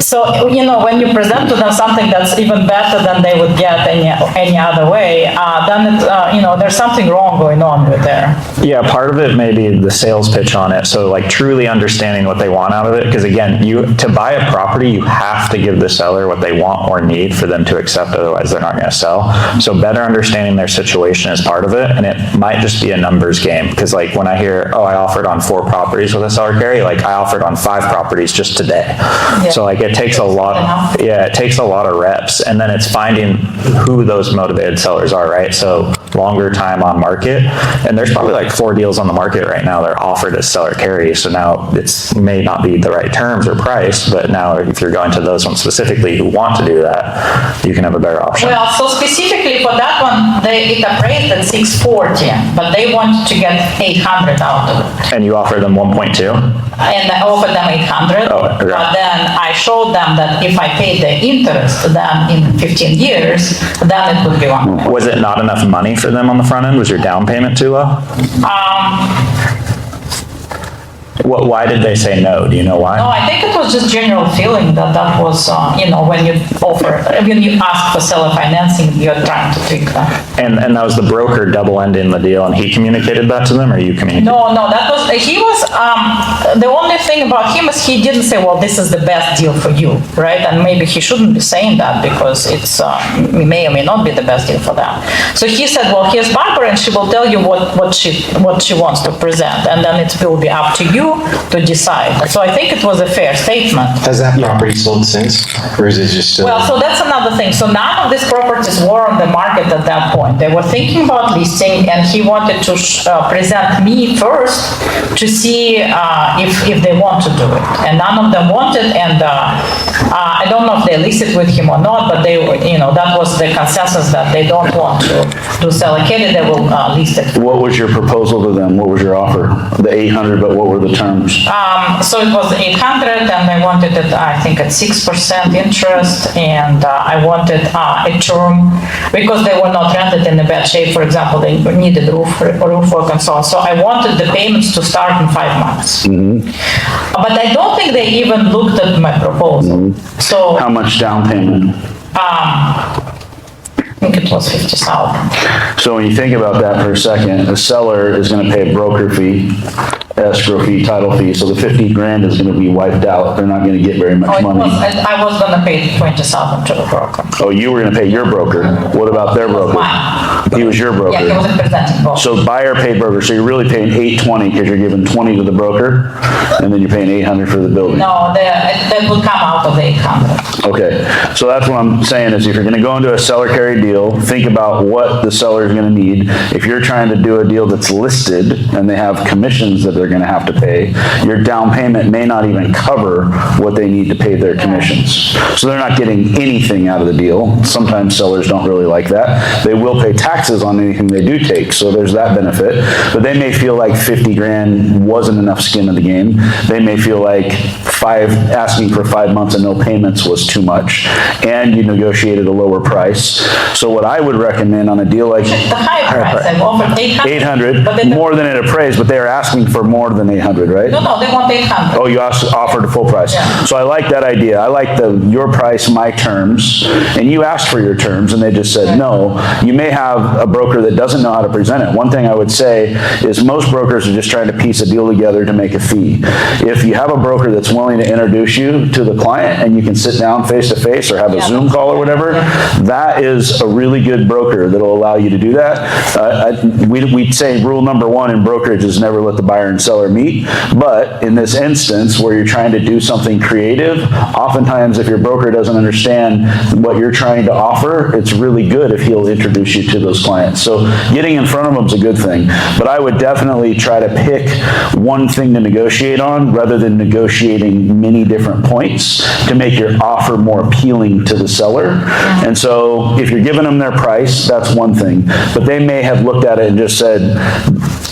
So, when you present to them something that's even better than they would get any other way, then, there's something wrong going on with there. Yeah, part of it may be the sales pitch on it. So truly understanding what they want out of it. Because again, to buy a property, you have to give the seller what they want or need for them to accept. Otherwise, they're not going to sell. So better understanding their situation is part of it. And it might just be a numbers game. Because when I hear, I offered on 4 properties with a seller carry, I offered on 5 properties just today. Yeah. So it takes a lot, it takes a lot of reps, and then it's finding who those motivated sellers are, right? So longer time on market, and there's probably like 4 deals on the market right now that are offered as seller carry, so now it's may not be the right terms or price, but now if you're going to those ones specifically who want to do that, you can have a better option. Well, so specifically for that one, it appraised at 640, but they wanted to get 800 out of it. And you offer them 1.2? And I offered them 800, okay. but then I showed them that if I paid the interest, then in 15 years, then it would be 1. Was it not enough money for them on the front end? Was your down payment too low? Why did they say no? Do you know why? No, I think it was just general feeling that that was, when you when you ask for seller financing, you're trying to tweak that. And that was the broker double ending the deal, and he communicated that to them, or you communicated? No, that was, the only thing about him is he didn't say, well, this is the best deal for you, right? And maybe he shouldn't be saying that because it's, may or may not be the best deal for them. So he said, well, here's Barbara, and she will tell you what she wants to present, and then it will be up to you to decide. So I think it was a fair statement. Has that property sold since, or is it just still? Well, so that's another thing. So none of these properties were on the market at that point. They were thinking about listing, and he wanted to present me first to see if they want to do it. And none of them wanted, and I don't know if they listed with him or not, but they were, that was the consensus that they don't want to do seller carry, they will list it. What was your proposal to them? What was your offer? The 800, but what were the terms? So it was 800, and I wanted it, I think, at 6% interest, and I wanted a term, because they were not rented in a bad shape. For example, they needed roof work and so on. So I wanted the payments to start in 5 months. Mm-hmm. But I don't think they even looked at my proposal. Mm-hmm. So how much down payment? I think it was 50,000. So when you think about that for a second, a seller is going to pay a broker fee, escrow fee, title fee, so the 50 grand is going to be wiped out. They're not going to get very much money. I was going to pay 20,000 to the broker. Oh, you were going to pay your broker. What about their broker? Mine. He was your broker. Yeah, he wasn't presenting both. So buyer paid broker, so you're really paying 820 because you're giving 20 to the broker, and then you're paying 800 for the building. No, that would come out of the 800. Okay, so that's what I'm saying is if you're going to go into a seller carry deal, think about what the seller is going to need. If you're trying to do a deal that's listed and they have commissions that they're going to have to pay, your down payment may not even cover what they need to pay their commissions. So they're not getting anything out of the deal. Sometimes sellers don't really like that. They will pay taxes on anything they do take, so there's that benefit. But they may feel like 50 grand wasn't enough skin in the game. They may feel like asking for 5 months and no payments was too much, and you negotiated a lower price. So what I would recommend on a deal like The higher price, I've offered 800. But more than it appraised, but they are asking for more than 800, right? No, they want 800. Oh, you offered a full price. Yeah. So I like that idea. I like your price, my terms, and you asked for your terms and they just said no. You may have a broker that doesn't know how to present it. One thing I would say is most brokers are just trying to piece a deal together to make a fee. If you have a broker that's willing to introduce you to the client and you can sit down face to face or have a Zoom call or whatever, that is a really good broker that'll allow you to do that. We'd say rule number 1 in brokerage is never let the buyer and seller meet. But in this instance where you're trying to do something creative, oftentimes if your broker doesn't understand what you're trying to offer, it's really good if he'll introduce you to those clients. So getting in front of them is a good thing. But I would definitely try to pick one thing to negotiate on rather than negotiating many different points to make your offer more appealing to the seller. And so if you're giving them their price, that's one thing. But they may have looked at it and just said,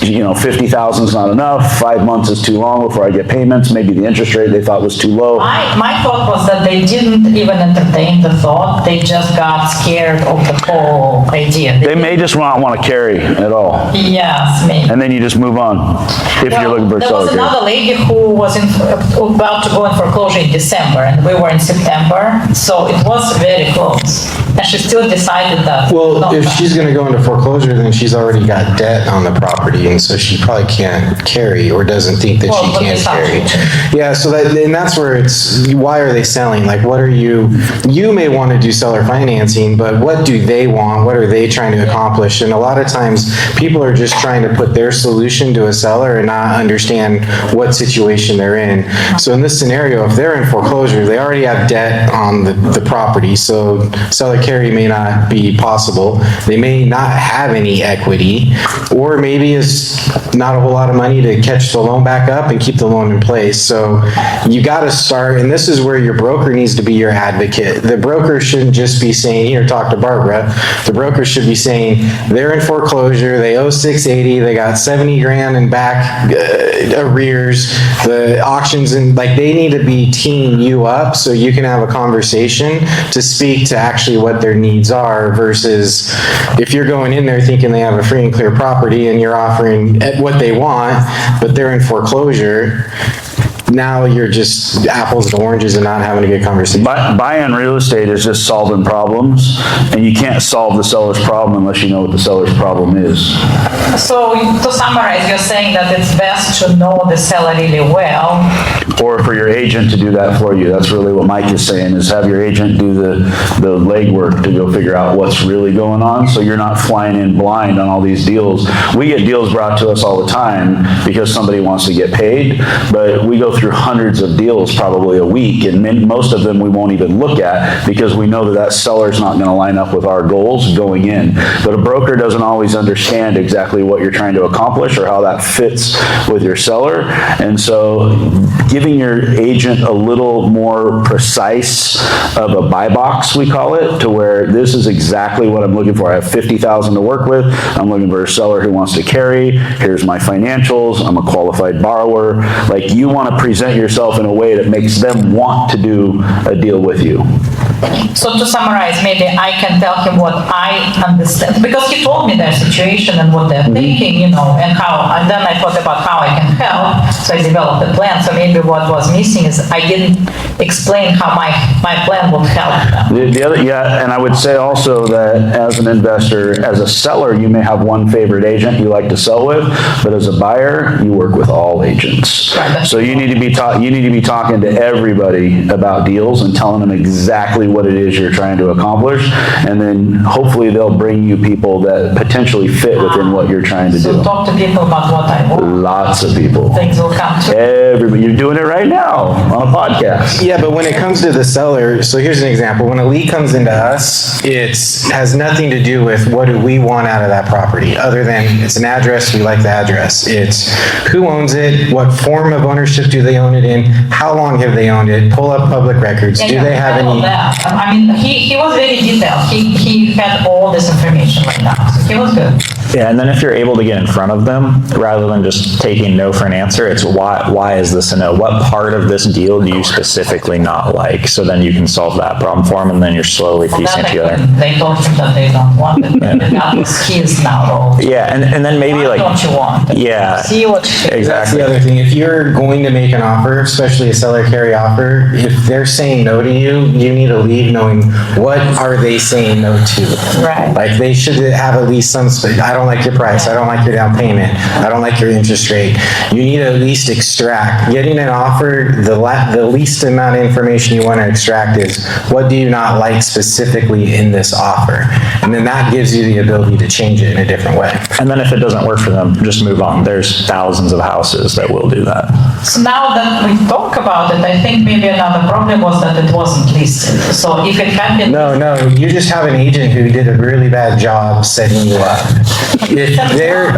50,000 is not enough, 5 months is too long before I get payments, maybe the interest rate they thought was too low. My thought was that they didn't even entertain the thought, they just got scared of the whole idea. They may just not want to carry at all. Yes, maybe. And then you just move on if you're looking for a There seller was carry. another lady who was about to go in foreclosure in December, and we were in September, so it was very close. and she still decided that. Well, no, if she's gonna go into foreclosure, then she's already got debt on the property, and so she probably can't carry or doesn't think that Well, she but can it's carry. not- Yeah, so and that's where it's, why are they selling? Like, what are you may want to do seller financing, but what do they want? What are they trying to accomplish? And a lot of times, people are just trying to put their solution to a seller and not understand what situation they're in. So in this scenario, if they're in foreclosure, they already have debt on the property, so seller carry may not be possible. They may not have any equity, or maybe it's not a whole lot of money to catch the loan back up and keep the loan in place. So you got to start, and this is where your broker needs to be your advocate. The broker shouldn't just be saying, here, talk to Barbara. The broker should be saying, they're in foreclosure, they owe $680, they got 70 grand in back arrears, the auctions, and like, they need to be teeing you up so you can have a conversation to speak to actually what their needs are, versus if you're going in there thinking they have a free and clear property and you're offering what they want, but they're in foreclosure. Now you're just apples and oranges and not having a good conversation. Buying real estate is just solving problems, and you can't solve the seller's problem unless you know what the seller's problem is. So to summarize, you're saying that it's best to know the seller really well. Or for your agent to do that for you. That's really what Mike is saying, is have your agent do the legwork to go figure out what's really going on, so you're not flying in blind on all these deals. We get deals brought to us all the time because somebody wants to get paid, but we go through hundreds of deals probably a week, and most of them we won't even look at because we know that seller's not going to line up with our goals going in. But a broker doesn't always understand exactly what you're trying to accomplish or how that fits with your seller, and so giving your agent a little more precise of a buy box, we call it, to where this is exactly what I'm looking for. I have $50,000 to work with. I'm looking for a seller who wants to carry. Here's my financials. I'm a qualified borrower. Like, you want to present yourself in a way that makes them want to do a deal with you. So to summarize, maybe I can tell him what I understand, because he told me their situation and what they're thinking, and how, and then I thought about how I can help, so I developed a plan. So maybe what was missing is I didn't explain how my plan would help them. And I would say also that as an investor, as a seller, you may have one favorite agent you like to sell with, but as a buyer, you work with all agents. Right. So you need to be talking to everybody about deals and telling them exactly what it is you're trying to accomplish, and then hopefully they'll bring you people that potentially fit within what you're trying to do. So talk to people about what I want. Lots of people. Things will come to Everybody. You're doing it right now on a podcast. Yeah, but when it comes to the seller, so here's an example. When a lead comes into us, it has nothing to do with what do we want out of that property, other than it's an address, we like the address. It's who owns it, what form of ownership do they own it in, how long have they owned it, pull up public records, do they have all any... that. I mean, he was very detailed. He had all this information right now. So he was good. Yeah, and then if you're able to get in front of them, rather than just taking no for an answer, it's why is this a no? What part of this deal do you specifically not like? So then you can solve that problem for them, and then you're slowly piecing it together. They told him that they don't want it. They got his keys now. Yeah, and then maybe What don't you want? Yeah, See what you think. That's the other thing. If you're going to make an offer, especially a seller carry offer, if they're saying no to you, you need to leave knowing what are they saying no to. Right. Like, they should have at least some, I don't like your price, I don't like your down payment, I don't like your interest rate. You need to at least extract. Getting an offer, the least amount of information you want to extract is what do you not like specifically in this offer? And then that gives you the ability to change it in a different way. And then if it doesn't work for them, just move on. There's thousands of houses that will do that. So now that we talk about it, I think maybe another problem was that it wasn't listed. So if it had been... No, you just have an agent who did a really bad job setting you up. If they're...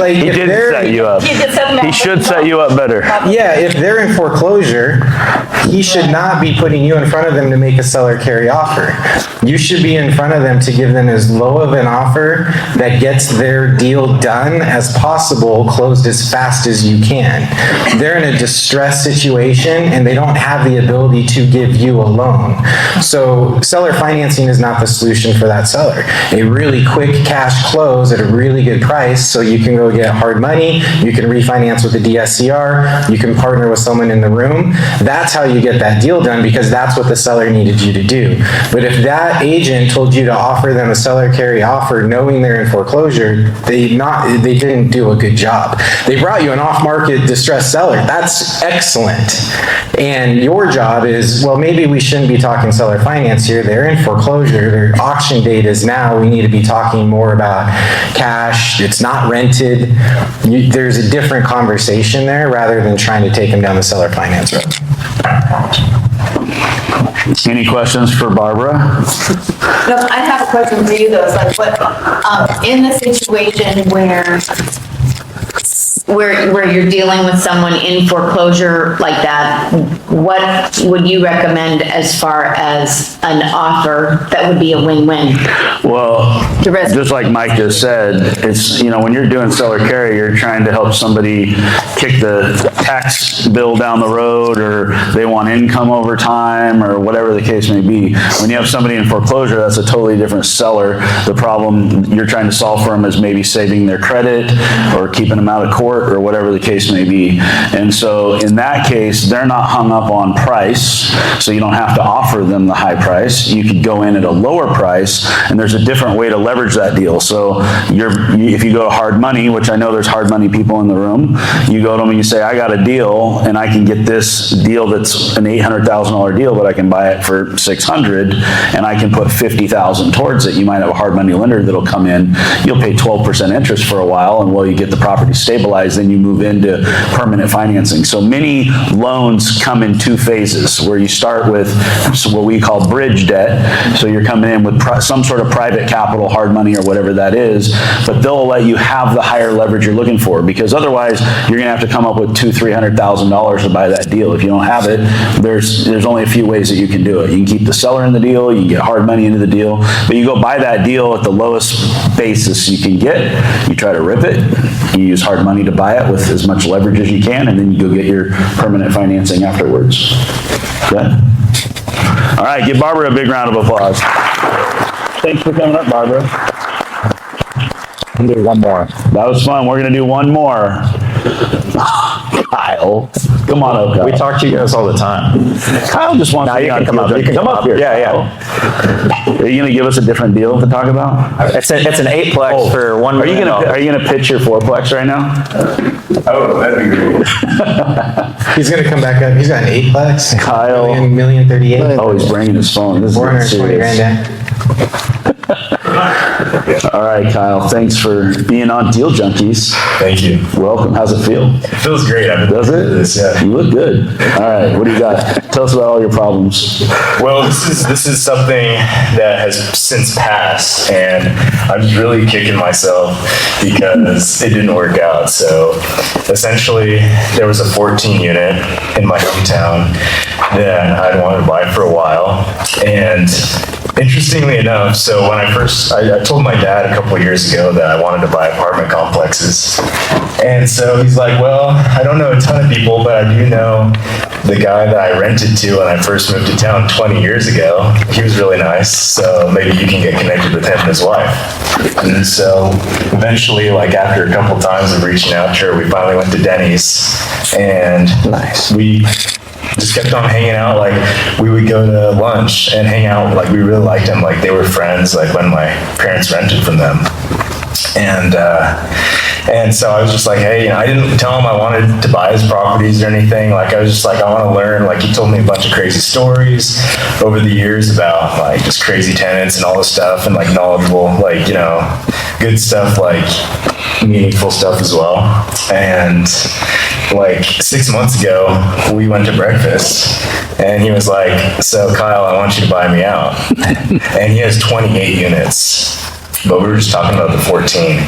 like, He did set you up. He should set you up better. Yeah, if they're in foreclosure, he should not be putting you in front of them to make a seller carry offer. You should be in front of them to give them as low of an offer that gets their deal done as possible, closed as fast as you can. They're in a distressed situation and they don't have the ability to give you a loan. So seller financing is not the solution for that seller. A really quick cash close at a really good price, so you can go get hard money, you can refinance with the DSCR, you can partner with someone in the room. That's how you get that deal done, because that's what the seller needed you to do. But if that agent told you to offer them a seller carry offer knowing they're in foreclosure, they didn't do a good job. They brought you an off-market distressed seller. That's excellent. And your job is, well, maybe we shouldn't be talking seller finance here. They're in foreclosure. Their auction date is now. We need to be talking more about cash. It's not rented. There's a different conversation there rather than trying to take them down the seller finance road. Any questions for Barbara? No, I have a question for you though. It's like what, in the situation where you're dealing with someone in foreclosure like that, what would you recommend as far as an offer that would be a win-win? Well, just like Mike just said, it's, when you're doing seller carry, you're trying to help somebody kick the tax bill down the road, or they want income over time, or whatever the case may be. When you have somebody in foreclosure, that's a totally different seller. The problem you're trying to solve for them is maybe saving their credit or keeping them out of court or whatever the case may be. And so in that case, they're not hung up on price, so you don't have to offer them the high price. You could go in at a lower price, and there's a different way to leverage that deal. So if you go to hard money, which I know there's hard money people in the room, you go to them and you say, I got a deal, and I can get this deal that's an $800,000 deal, but I can buy it for $600,000, and I can put $50,000 towards it. You might have a hard money lender that'll come in. You'll pay 12% interest for a while, and while you get the property stabilized, then you move into permanent financing. So many loans come in two phases, where you start with what we call bridge debt. So you're coming in with some sort of private capital, hard money, or whatever that is, but they'll let you have the higher leverage you're looking for, because otherwise you're gonna have to come up with $200,000-$300,000 to buy that deal. If you don't have it, there's only a few ways that you can do it. You can keep the seller in the deal, you can get hard money into the deal, but you go buy that deal at the lowest basis you can get, you try to rip it, you use hard money to buy it with as much leverage as you can, and then you go get your permanent financing afterwards. Okay? All right, give Barbara a big round of applause. Thanks for coming up, Barbara. We'll do one more. That was fun. We're going to do one more. Kyle. Come on up, Kyle. We talk to you guys all the time. Kyle just wants to be on come up. You can come up here. Yeah. Are you going to give us a different deal to talk about? It's an 8-plex for $1 million. Are you going to pitch your 4-plex right now? Oh, that'd be great. He's going to come back up. He's got an 8-plex. Kyle. Million 38. Oh, he's bringing his phone. This is 420 grand down. All right, Kyle, thanks for being on Deal Junkies. Thank you. Welcome. How's it feel? It feels great. Does it? This, yeah. You look good. All right, what do you got? Tell us about all your problems. Well, this is something that has since passed, and I'm just really kicking myself because it didn't work out. So essentially, there was a 14 unit in my hometown that I'd wanted to buy for a while, and interestingly enough, so when I told my dad a couple of years ago that I wanted to buy apartment complexes. And so he's like, well, I don't know a ton of people, but I do know the guy that I rented to when I first moved to town 20 years ago. He was really nice, so maybe you can get connected with him and his wife. And so eventually, like after a couple times of reaching out to her, we finally went to Denny's, and we just kept on hanging out. Like we would go to lunch and hang out. Like we really liked them. Like they were friends. Like when my parents rented from them, and so I was just like, hey, I didn't tell him I wanted to buy his properties or anything. Like I was just like, I want to learn. Like he told me a bunch of crazy stories over the years about like just crazy tenants and all this stuff, and like knowledgeable, like good stuff, like meaningful stuff as well. And like 6 months ago, we went to breakfast, and he was like, so Kyle, I want you to buy me out. And he has 28 units, but we were just talking about the 14.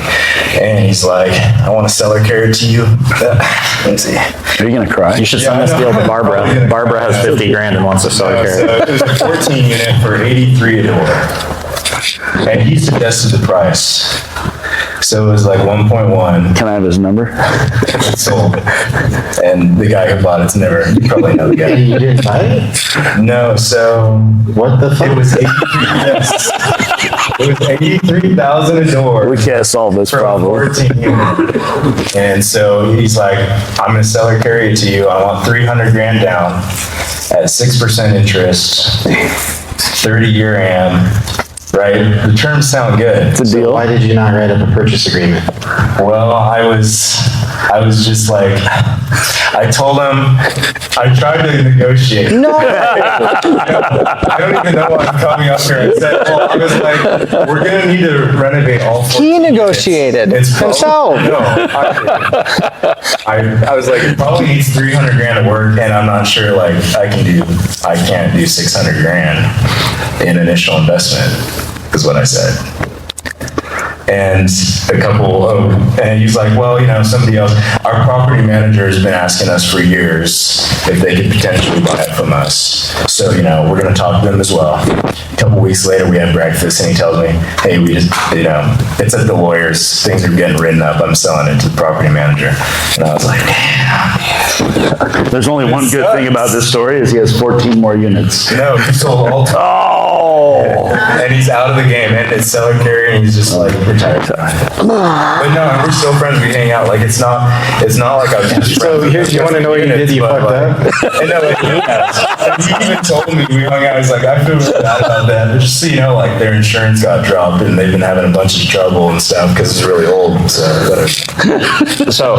And he's like, I want to seller carry it to you. Let me see. Are you going to cry? You should send this deal to Barbara. Barbara has 50 grand and wants to seller carry. So it was a 14 unit for 83 a door. And he suggested the price. So it was like 1.1. Can I have his number? It sold. And the guy who bought it's never, you probably know the guy. You didn't buy it? No, so What the fuck? it was 83. Yes. It was 83,000 a door. We can't solve this For a problem. 14 unit. And so he's like, I'm gonna sell or carry it to you. I want 300 grand down at 6% interest, 30-year AM, right? The terms sound good. It's a So deal. why did you not write up a purchase agreement? Well, I was just like, I told him, I tried to negotiate. No. I don't even know why I'm coming up here. I said, well, I was like, we're gonna need to renovate all 14 He units. negotiated It's probably- himself. No, I was like, it probably needs 300 grand of work, and I'm not sure, like, I can't do 600 grand in initial investment, is what I said. And and he's like, well, somebody else, our property manager has been asking us for years if they could potentially buy it from us. So, we're gonna talk to them as well. A couple weeks later, we had breakfast and he tells me, hey, we just, it's at the lawyers, things are getting written up, I'm selling it to the property manager. And I was like, damn. There's only one good thing about this story is he has 14 more units. No, he sold all. Oh! And he's out of the game, and it's seller carry, and he's just like retired. But no, we're still friends. We hang out. Like it's not like I was just. So friends. you want to know what you did? You fucked up? And no, like, he even told me we hung out. He's like, I feel really bad about that. But just so you know, like their insurance got dropped, and they've been having a bunch of trouble and stuff because it's really old. So whatever. So,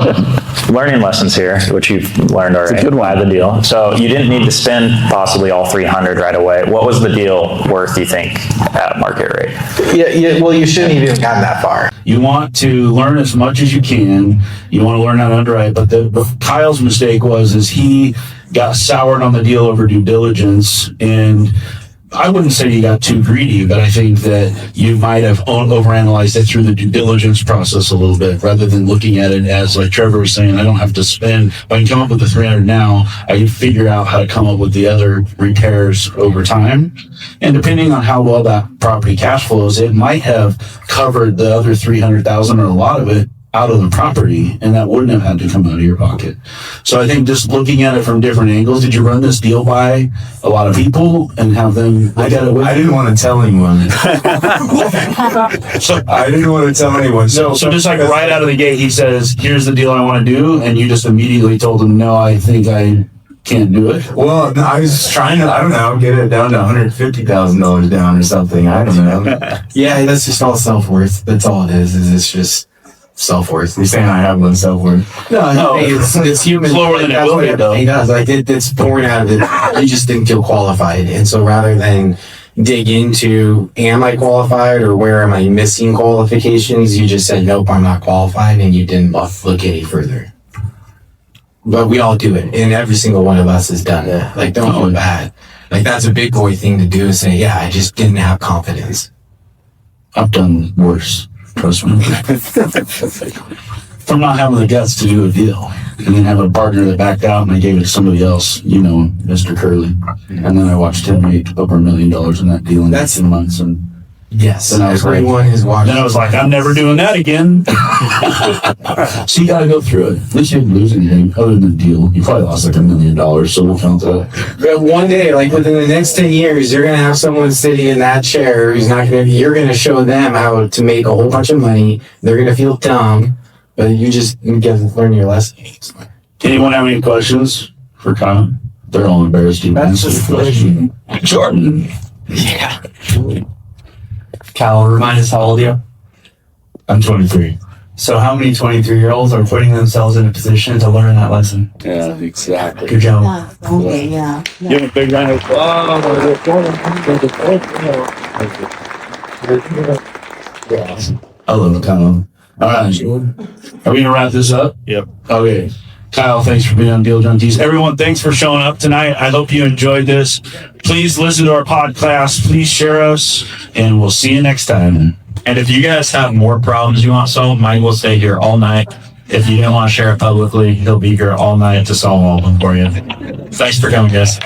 learning lessons here, which you've learned already. It's a good one. By the deal. So you didn't need to spend possibly all 300 right away. What was the deal worth, you think, at market rate? Yeah, well, you shouldn't have even gotten that far. You want to learn as much as you can. You want to learn how to underwrite. But Kyle's mistake is he got soured on the deal over due diligence. And I wouldn't say you got too greedy, but I think that you might have overanalyzed it through the due diligence process a little bit, rather than looking at it as, like Trevor was saying, I don't have to spend, if I can come up with the 300 now, I can figure out how to come up with the other repairs over time. And depending on how well that property cash flows, it might have covered the other 300,000 or a lot of it out of the property, and that wouldn't have had to come out of your pocket. So I think just looking at it from different angles, did you run this deal by a lot of people and have them look at it with I you? didn't want to tell anyone. So, I didn't want to tell anyone. so just like right out of the gate, he says, here's the deal I want to do, and you just immediately told him, no, I think I can't do it. Well, no, I was trying to, I don't know, get it down to $150,000 down or something. I don't know. Yeah, that's just all self-worth. That's all it is it's just self-worth. You're saying I have no self-worth? No, it's human. Lower than it That's will what be, though. He does. Like it's born out of it. You just didn't feel qualified. And so rather than dig into, am I qualified or where am I missing qualifications? You just said, nope, I'm not qualified. And you didn't look any further. But we all do it. And every single one of us has done it. Like, don't feel bad. Like, that's a big boy thing to do is say, yeah, I just didn't have confidence. I've done worse. Trust me. From not having the guts to do a deal, and then have a partner that backed out and I gave it to somebody else, Mr. Curley. And then I watched him make over $1 million in that deal in 18 months. And Yes, then I was everyone is watching. Then I was like, I'm never doing that again. So you got to go through it. At least you didn't lose anything other than the deal. You probably lost like $1 million, so we'll count that. But one day, like within the next 10 years, you're going to have someone sitting in that chair who's not going to, you're going to show them how to make a whole bunch of money. They're going to feel dumb, but you just get to learn your lessons. Anyone have any questions for Kyle? They're all embarrassed to answer the question. Jordan. Yeah. Cal, remind us how old you are? I'm 23. So how many 23-year-olds are putting themselves in a position to learn that lesson? Yeah, exactly. Good job. Yeah, okay, yeah. Give a big round of applause. I love it, Kyle. All right. Are we going to wrap this up? Yep. Okay. Kyle, thanks for being on Deal Junkies. Everyone, thanks for showing up tonight. I hope you enjoyed this. Please listen to our podcast. Please share us, and we'll see you next time. And if you guys have more problems you want solved, Mike will stay here all night. If you didn't want to share it publicly, he'll be here all night to solve all of them for you. Thanks for coming, guys.